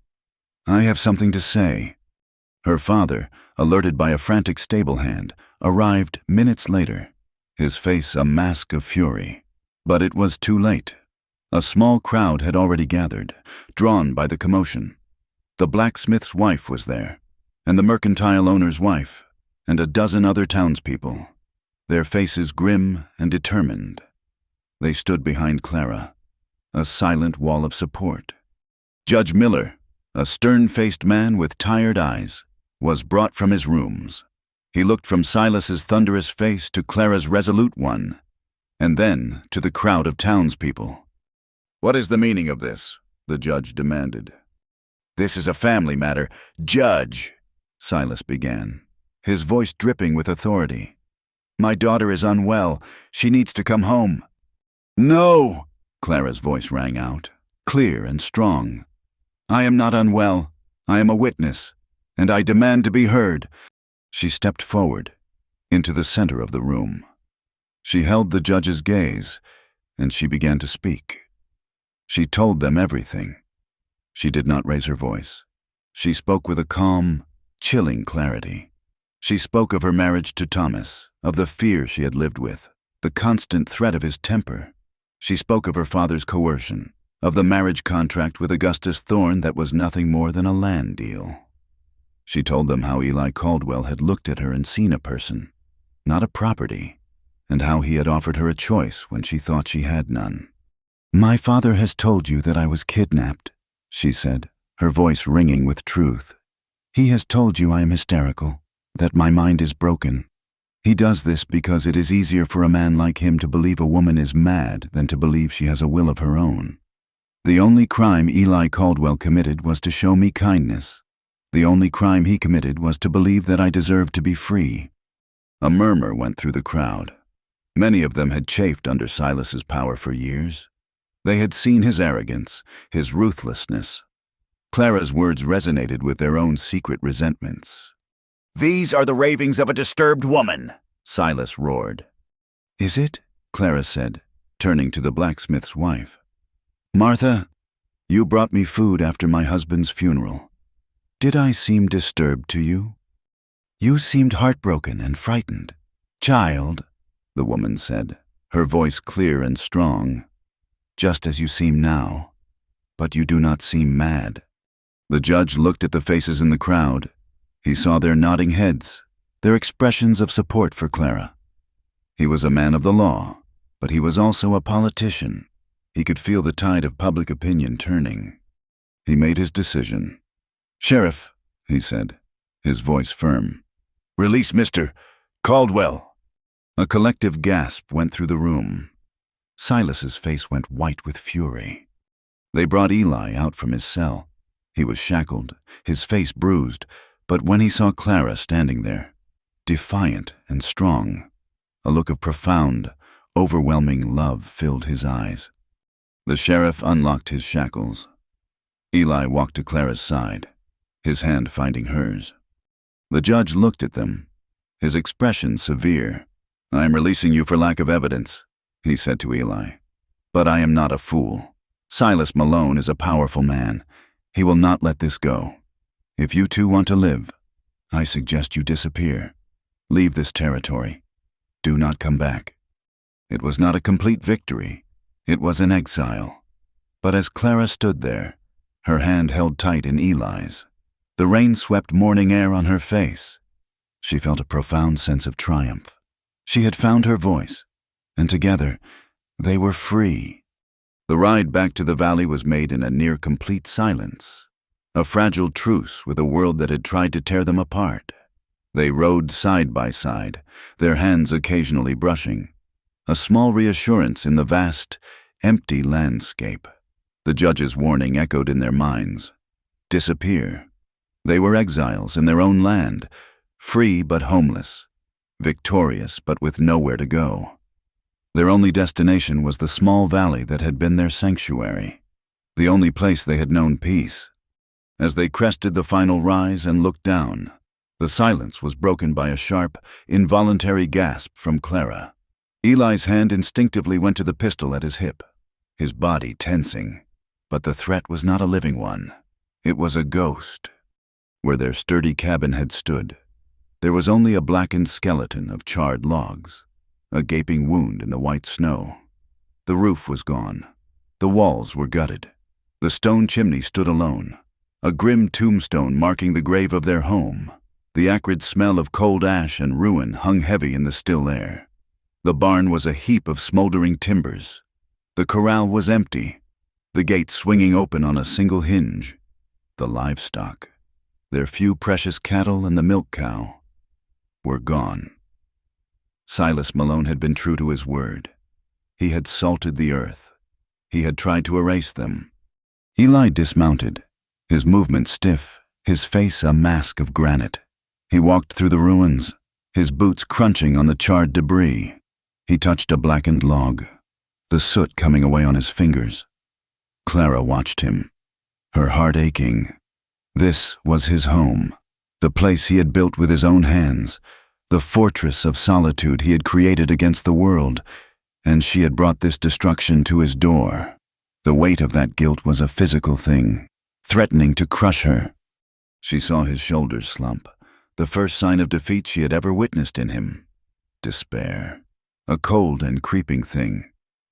I have something to say." Her father, alerted by a frantic stable hand, arrived minutes later, his face a mask of fury. But it was too late. A small crowd had already gathered, drawn by the commotion. The blacksmith's wife was there, and the mercantile owner's wife, and a dozen other townspeople, their faces grim and determined. They stood behind Clara, a silent wall of support. Judge Miller, a stern-faced man with tired eyes, was brought from his rooms. He looked from Silas's thunderous face to Clara's resolute one, and then to the crowd of townspeople. "What is the meaning of this?" the judge demanded. "This is a family matter, Judge," Silas began, his voice dripping with authority. "My daughter is unwell. She needs to come home." "No!" Clara's voice rang out, clear and strong. "I am not unwell. I am a witness, and I demand to be heard." She stepped forward, into the center of the room. She held the judge's gaze, and she began to speak. She told them everything. She did not raise her voice. She spoke with a calm, chilling clarity. She spoke of her marriage to Thomas, of the fear she had lived with, the constant threat of his temper. She spoke of her father's coercion, of the marriage contract with Augustus Thorne that was nothing more than a land deal. She told them how Eli Caldwell had looked at her and seen a person, not a property, and how he had offered her a choice when she thought she had none. "My father has told you that I was kidnapped," she said, her voice ringing with truth. "He has told you I am hysterical, that my mind is broken. He does this because it is easier for a man like him to believe a woman is mad than to believe she has a will of her own. The only crime Eli Caldwell committed was to show me kindness. The only crime he committed was to believe that I deserved to be free." A murmur went through the crowd. Many of them had chafed under Silas's power for years. They had seen his arrogance, his ruthlessness. Clara's words resonated with their own secret resentments. "These are the ravings of a disturbed woman," Silas roared. "Is it?" Clara said, turning to the blacksmith's wife. "Martha, you brought me food after my husband's funeral. Did I seem disturbed to you? You seemed heartbroken and frightened." "Child," the woman said, her voice clear and strong, "just as you seem now, but you do not seem mad." The judge looked at the faces in the crowd. He saw their nodding heads, their expressions of support for Clara. He was a man of the law, but he was also a politician. He could feel the tide of public opinion turning. He made his decision. "Sheriff," he said, his voice firm, "release Mr. Caldwell." A collective gasp went through the room. Silas's face went white with fury. They brought Eli out from his cell. He was shackled, his face bruised, but when he saw Clara standing there, defiant and strong, a look of profound, overwhelming love filled his eyes. The sheriff unlocked his shackles. Eli walked to Clara's side, his hand finding hers. The judge looked at them, his expression severe. "I am releasing you for lack of evidence," he said to Eli. "But I am not a fool. Silas Malone is a powerful man. He will not let this go. If you two want to live, I suggest you disappear. Leave this territory. Do not come back." It was not a complete victory. It was an exile. But as Clara stood there, her hand held tight in Eli's, the rain-swept morning air on her face, she felt a profound sense of triumph. She had found her voice, and together they were free. The ride back to the valley was made in a near-complete silence, a fragile truce with a world that had tried to tear them apart. They rode side by side, their hands occasionally brushing, a small reassurance in the vast, empty landscape. The judge's warning echoed in their minds. Disappear. They were exiles in their own land, free but homeless, victorious but with nowhere to go. Their only destination was the small valley that had been their sanctuary, the only place they had known peace. As they crested the final rise and looked down, the silence was broken by a sharp, involuntary gasp from Clara. Eli's hand instinctively went to the pistol at his hip, his body tensing. But the threat was not a living one. It was a ghost. Where their sturdy cabin had stood, there was only a blackened skeleton of charred logs, a gaping wound in the white snow. The roof was gone. The walls were gutted. The stone chimney stood alone, a grim tombstone marking the grave of their home. The acrid smell of cold ash and ruin hung heavy in the still air. The barn was a heap of smoldering timbers. The corral was empty, the gate swinging open on a single hinge. The livestock, their few precious cattle and the milk cow, were gone. Silas Malone had been true to his word. He had salted the earth. He had tried to erase them. Eli dismounted, his movements stiff, his face a mask of granite. He walked through the ruins, his boots crunching on the charred debris. He touched a blackened log, the soot coming away on his fingers. Clara watched him, her heart aching. This was his home, the place he had built with his own hands, the fortress of solitude he had created against the world, and she had brought this destruction to his door. The weight of that guilt was a physical thing, threatening to crush her. She saw his shoulders slump, the first sign of defeat she had ever witnessed in him. Despair, a cold and creeping thing,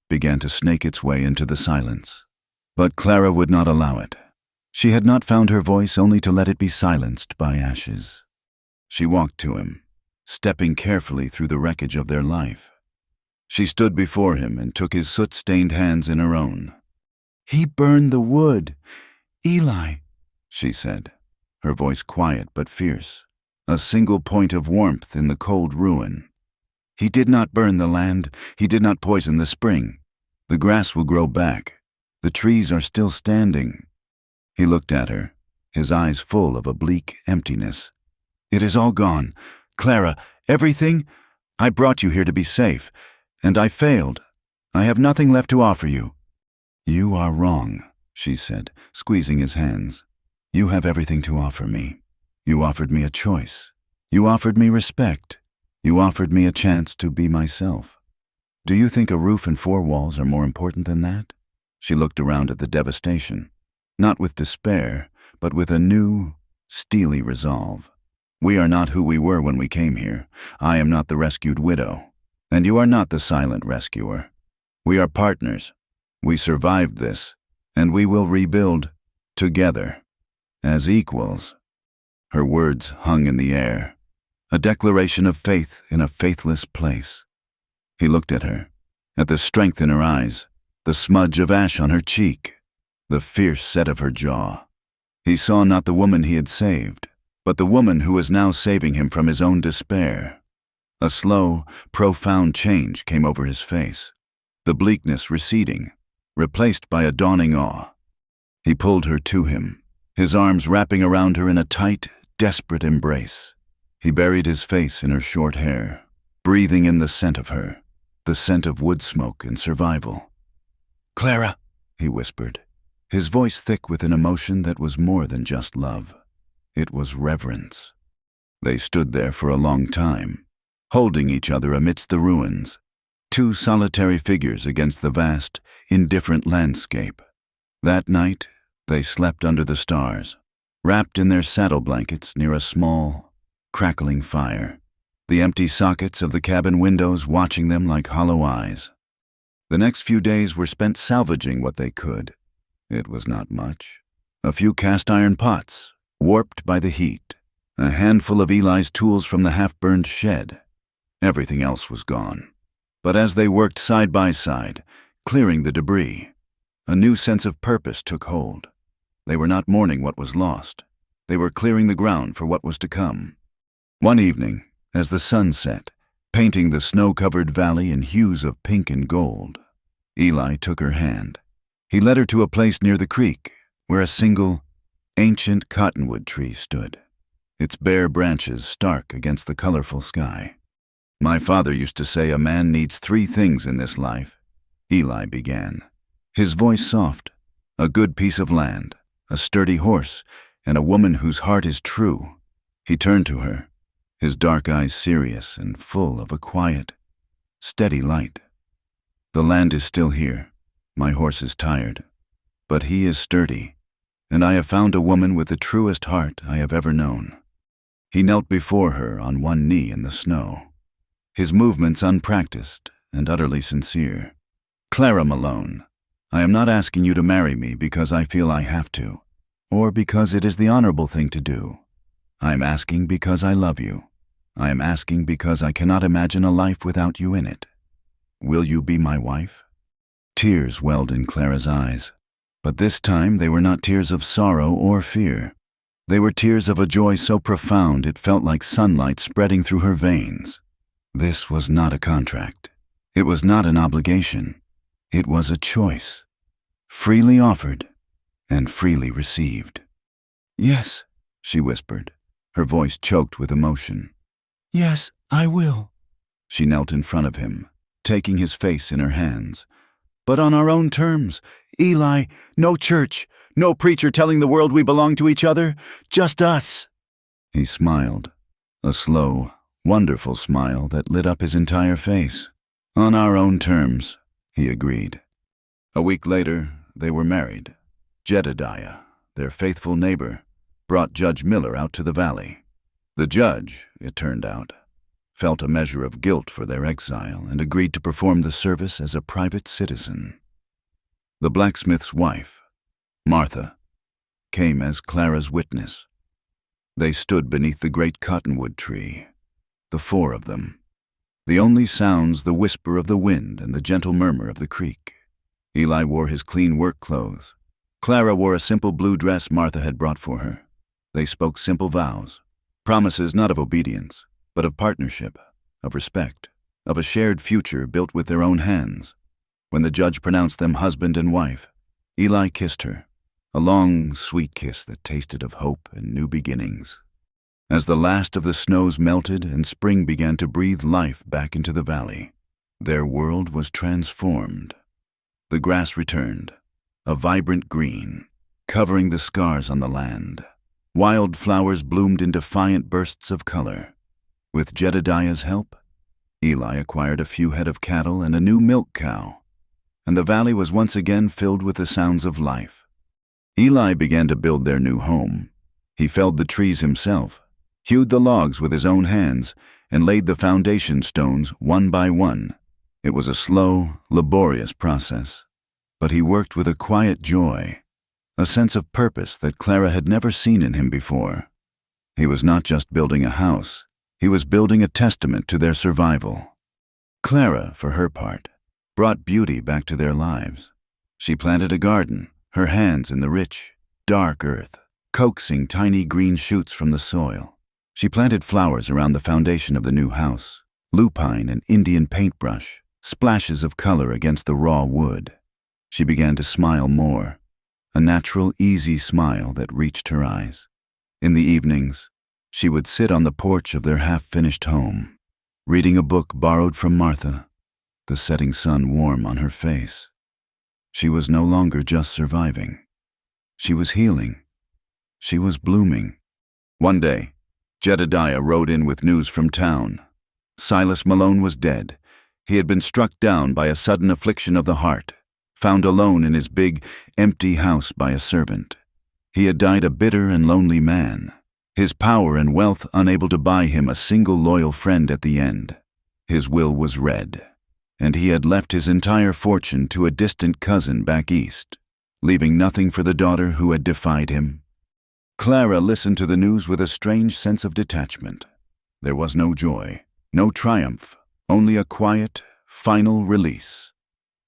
began to snake its way into the silence. But Clara would not allow it. She had not found her voice only to let it be silenced by ashes. She walked to him, stepping carefully through the wreckage of their life. She stood before him and took his soot-stained hands in her own. "He burned the wood. Eli," she said, her voice quiet but fierce, a single point of warmth in the cold ruin. "He did not burn the land. He did not poison the spring. The grass will grow back. The trees are still standing." He looked at her, his eyes full of a bleak emptiness. "It is all gone. Clara, everything? I brought you here to be safe, and I failed. I have nothing left to offer you." "You are wrong," she said, squeezing his hands. "You have everything to offer me. You offered me a choice. You offered me respect. You offered me a chance to be myself. Do you think a roof and four walls are more important than that?" She looked around at the devastation, not with despair, but with a new, steely resolve. "We are not who we were when we came here. I am not the rescued widow, and you are not the silent rescuer. We are partners. We survived this, and we will rebuild together, as equals." Her words hung in the air, a declaration of faith in a faithless place. He looked at her, at the strength in her eyes, the smudge of ash on her cheek, the fierce set of her jaw. He saw not the woman he had saved, but the woman who was now saving him from his own despair. A slow, profound change came over his face, the bleakness receding, replaced by a dawning awe. He pulled her to him, his arms wrapping around her in a tight, desperate embrace. He buried his face in her short hair, breathing in the scent of her, the scent of wood smoke and survival. "Clara," he whispered, his voice thick with an emotion that was more than just love. It was reverence. They stood there for a long time, holding each other amidst the ruins, two solitary figures against the vast, indifferent landscape. That night, they slept under the stars, wrapped in their saddle blankets near a small, crackling fire, the empty sockets of the cabin windows watching them like hollow eyes. The next few days were spent salvaging what they could. It was not much. A few cast-iron pots, warped by the heat, a handful of Eli's tools from the half-burned shed. Everything else was gone. But as they worked side by side, clearing the debris, a new sense of purpose took hold. They were not mourning what was lost. They were clearing the ground for what was to come. One evening, as the sun set, painting the snow-covered valley in hues of pink and gold, Eli took her hand. He led her to a place near the creek, where a single, ancient cottonwood tree stood, its bare branches stark against the colorful sky. My father used to say a man needs 3 things in this life, Eli began, his voice soft: a good piece of land, a sturdy horse, and a woman whose heart is true. He turned to her, his dark eyes serious and full of a quiet, steady light. The land is still here. My horse is tired, but he is sturdy, and I have found a woman with the truest heart I have ever known. He knelt before her on one knee in the snow, his movements unpracticed and utterly sincere. Clara Malone, I am not asking you to marry me because I feel I have to, or because it is the honorable thing to do. I am asking because I love you. I am asking because I cannot imagine a life without you in it. Will you be my wife? Tears welled in Clara's eyes, but this time they were not tears of sorrow or fear. They were tears of a joy so profound it felt like sunlight spreading through her veins. This was not a contract. It was not an obligation. It was a choice, freely offered and freely received. "Yes," she whispered, her voice choked with emotion. "Yes, I will." She knelt in front of him, taking his face in her hands. "But on our own terms. Eli, no church, no preacher telling the world we belong to each other, just us." He smiled, a slow, wonderful smile that lit up his entire face. "On our own terms," he agreed. A week later, they were married. Jedediah, their faithful neighbor, brought Judge Miller out to the valley. The judge, it turned out, felt a measure of guilt for their exile and agreed to perform the service as a private citizen. The blacksmith's wife, Martha, came as Clara's witness. They stood beneath the great cottonwood tree, the 4 of them. The only sounds the whisper of the wind and the gentle murmur of the creek. Eli wore his clean work clothes. Clara wore a simple blue dress Martha had brought for her. They spoke simple vows, promises not of obedience, but of partnership, of respect, of a shared future built with their own hands. When the judge pronounced them husband and wife, Eli kissed her, a long, sweet kiss that tasted of hope and new beginnings. As the last of the snows melted and spring began to breathe life back into the valley, their world was transformed. The grass returned, a vibrant green, covering the scars on the land. Wild flowers bloomed in defiant bursts of color. With Jedediah's help, Eli acquired a few head of cattle and a new milk cow, and the valley was once again filled with the sounds of life. Eli began to build their new home. He felled the trees himself, hewed the logs with his own hands, and laid the foundation stones one by one. It was a slow, laborious process, but he worked with a quiet joy, a sense of purpose that Clara had never seen in him before. He was not just building a house, he was building a testament to their survival. Clara, for her part, brought beauty back to their lives. She planted a garden, her hands in the rich, dark earth, coaxing tiny green shoots from the soil. She planted flowers around the foundation of the new house, lupine and Indian paintbrush, splashes of color against the raw wood. She began to smile more, a natural, easy smile that reached her eyes. In the evenings, she would sit on the porch of their half-finished home, reading a book borrowed from Martha, the setting sun warm on her face. She was no longer just surviving. She was healing. She was blooming. One day, Jedediah rode in with news from town. Silas Malone was dead. He had been struck down by a sudden affliction of the heart, found alone in his big, empty house by a servant. He had died a bitter and lonely man, his power and wealth unable to buy him a single loyal friend at the end. His will was read, and he had left his entire fortune to a distant cousin back east, leaving nothing for the daughter who had defied him. Clara listened to the news with a strange sense of detachment. There was no joy, no triumph, only a quiet, final release.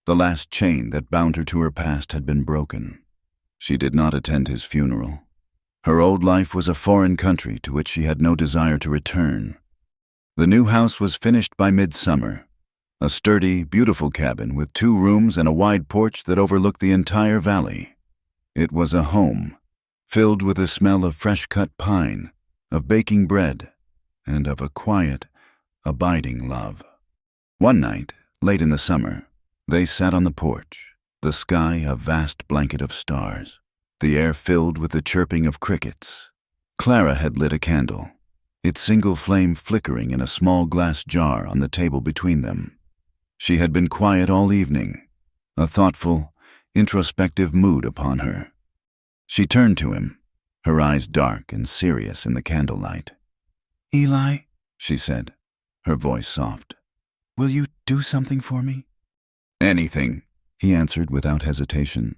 The last chain that bound her to her past had been broken. She did not attend his funeral. Her old life was a foreign country to which she had no desire to return. The new house was finished by midsummer, a sturdy, beautiful cabin with 2 rooms and a wide porch that overlooked the entire valley. It was a home, filled with the smell of fresh-cut pine, of baking bread, and of a quiet, abiding love. One night, late in the summer, they sat on the porch, the sky a vast blanket of stars, the air filled with the chirping of crickets. Clara had lit a candle, its single flame flickering in a small glass jar on the table between them. She had been quiet all evening, a thoughtful, introspective mood upon her. She turned to him, her eyes dark and serious in the candlelight. "Eli," she said, her voice soft, "will you do something for me?" "Anything," he answered without hesitation.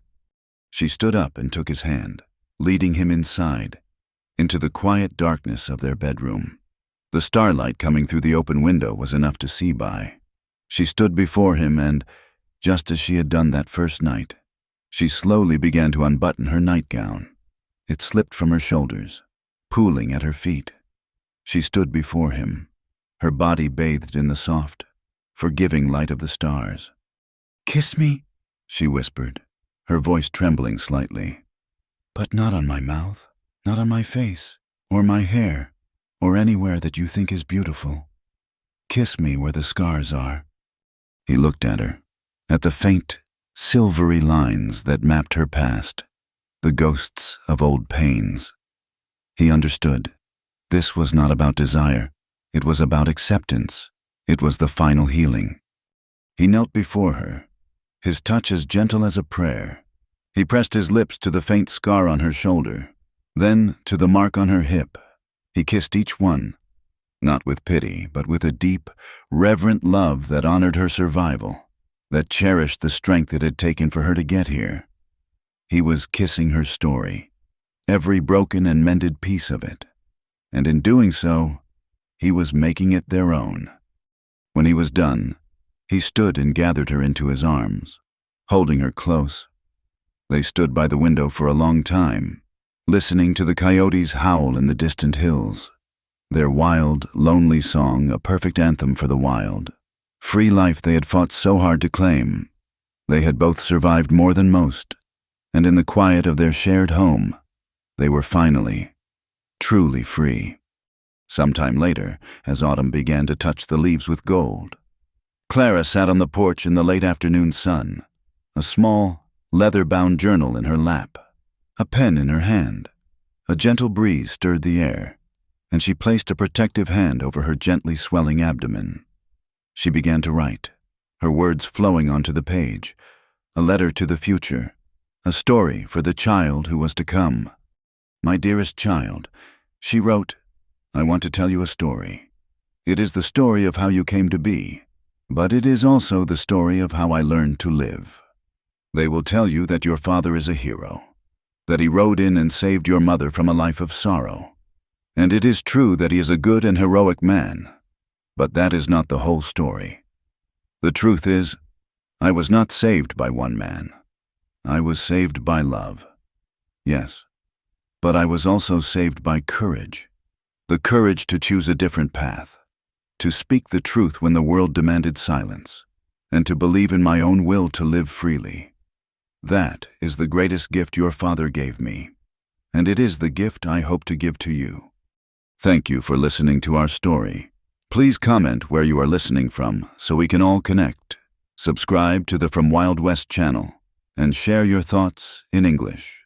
She stood up and took his hand, leading him inside, into the quiet darkness of their bedroom. The starlight coming through the open window was enough to see by. She stood before him and, just as she had done that first night, she slowly began to unbutton her nightgown. It slipped from her shoulders, pooling at her feet. She stood before him, her body bathed in the soft, forgiving light of the stars. "Kiss me," she whispered, her voice trembling slightly. "But not on my mouth, not on my face, or my hair, or anywhere that you think is beautiful. Kiss me where the scars are." He looked at her, at the faint, silvery lines that mapped her past, the ghosts of old pains. He understood. This was not about desire. It was about acceptance. It was the final healing. He knelt before her, his touch as gentle as a prayer. He pressed his lips to the faint scar on her shoulder, then to the mark on her hip. He kissed each one, not with pity, but with a deep, reverent love that honored her survival, that cherished the strength it had taken for her to get here. He was kissing her story, every broken and mended piece of it, and in doing so, he was making it their own. When he was done, he stood and gathered her into his arms, holding her close. They stood by the window for a long time, listening to the coyotes howl in the distant hills, their wild, lonely song a perfect anthem for the wild, free life they had fought so hard to claim. They had both survived more than most, and in the quiet of their shared home, they were finally, truly free. Sometime later, as autumn began to touch the leaves with gold, Clara sat on the porch in the late afternoon sun, a small, leather-bound journal in her lap, a pen in her hand. A gentle breeze stirred the air, and she placed a protective hand over her gently swelling abdomen. She began to write, her words flowing onto the page, a letter to the future, a story for the child who was to come. "My dearest child," she wrote, "I want to tell you a story. It is the story of how you came to be, but it is also the story of how I learned to live. They will tell you that your father is a hero, that he rode in and saved your mother from a life of sorrow. And it is true that he is a good and heroic man, but that is not the whole story. The truth is, I was not saved by one man. I was saved by love. Yes, but I was also saved by courage. The courage to choose a different path, to speak the truth when the world demanded silence, and to believe in my own will to live freely. That is the greatest gift your father gave me, and it is the gift I hope to give to you. Thank you for listening to our story. Please comment where you are listening from so we can all connect. Subscribe to the From Wild West channel and share your thoughts in English.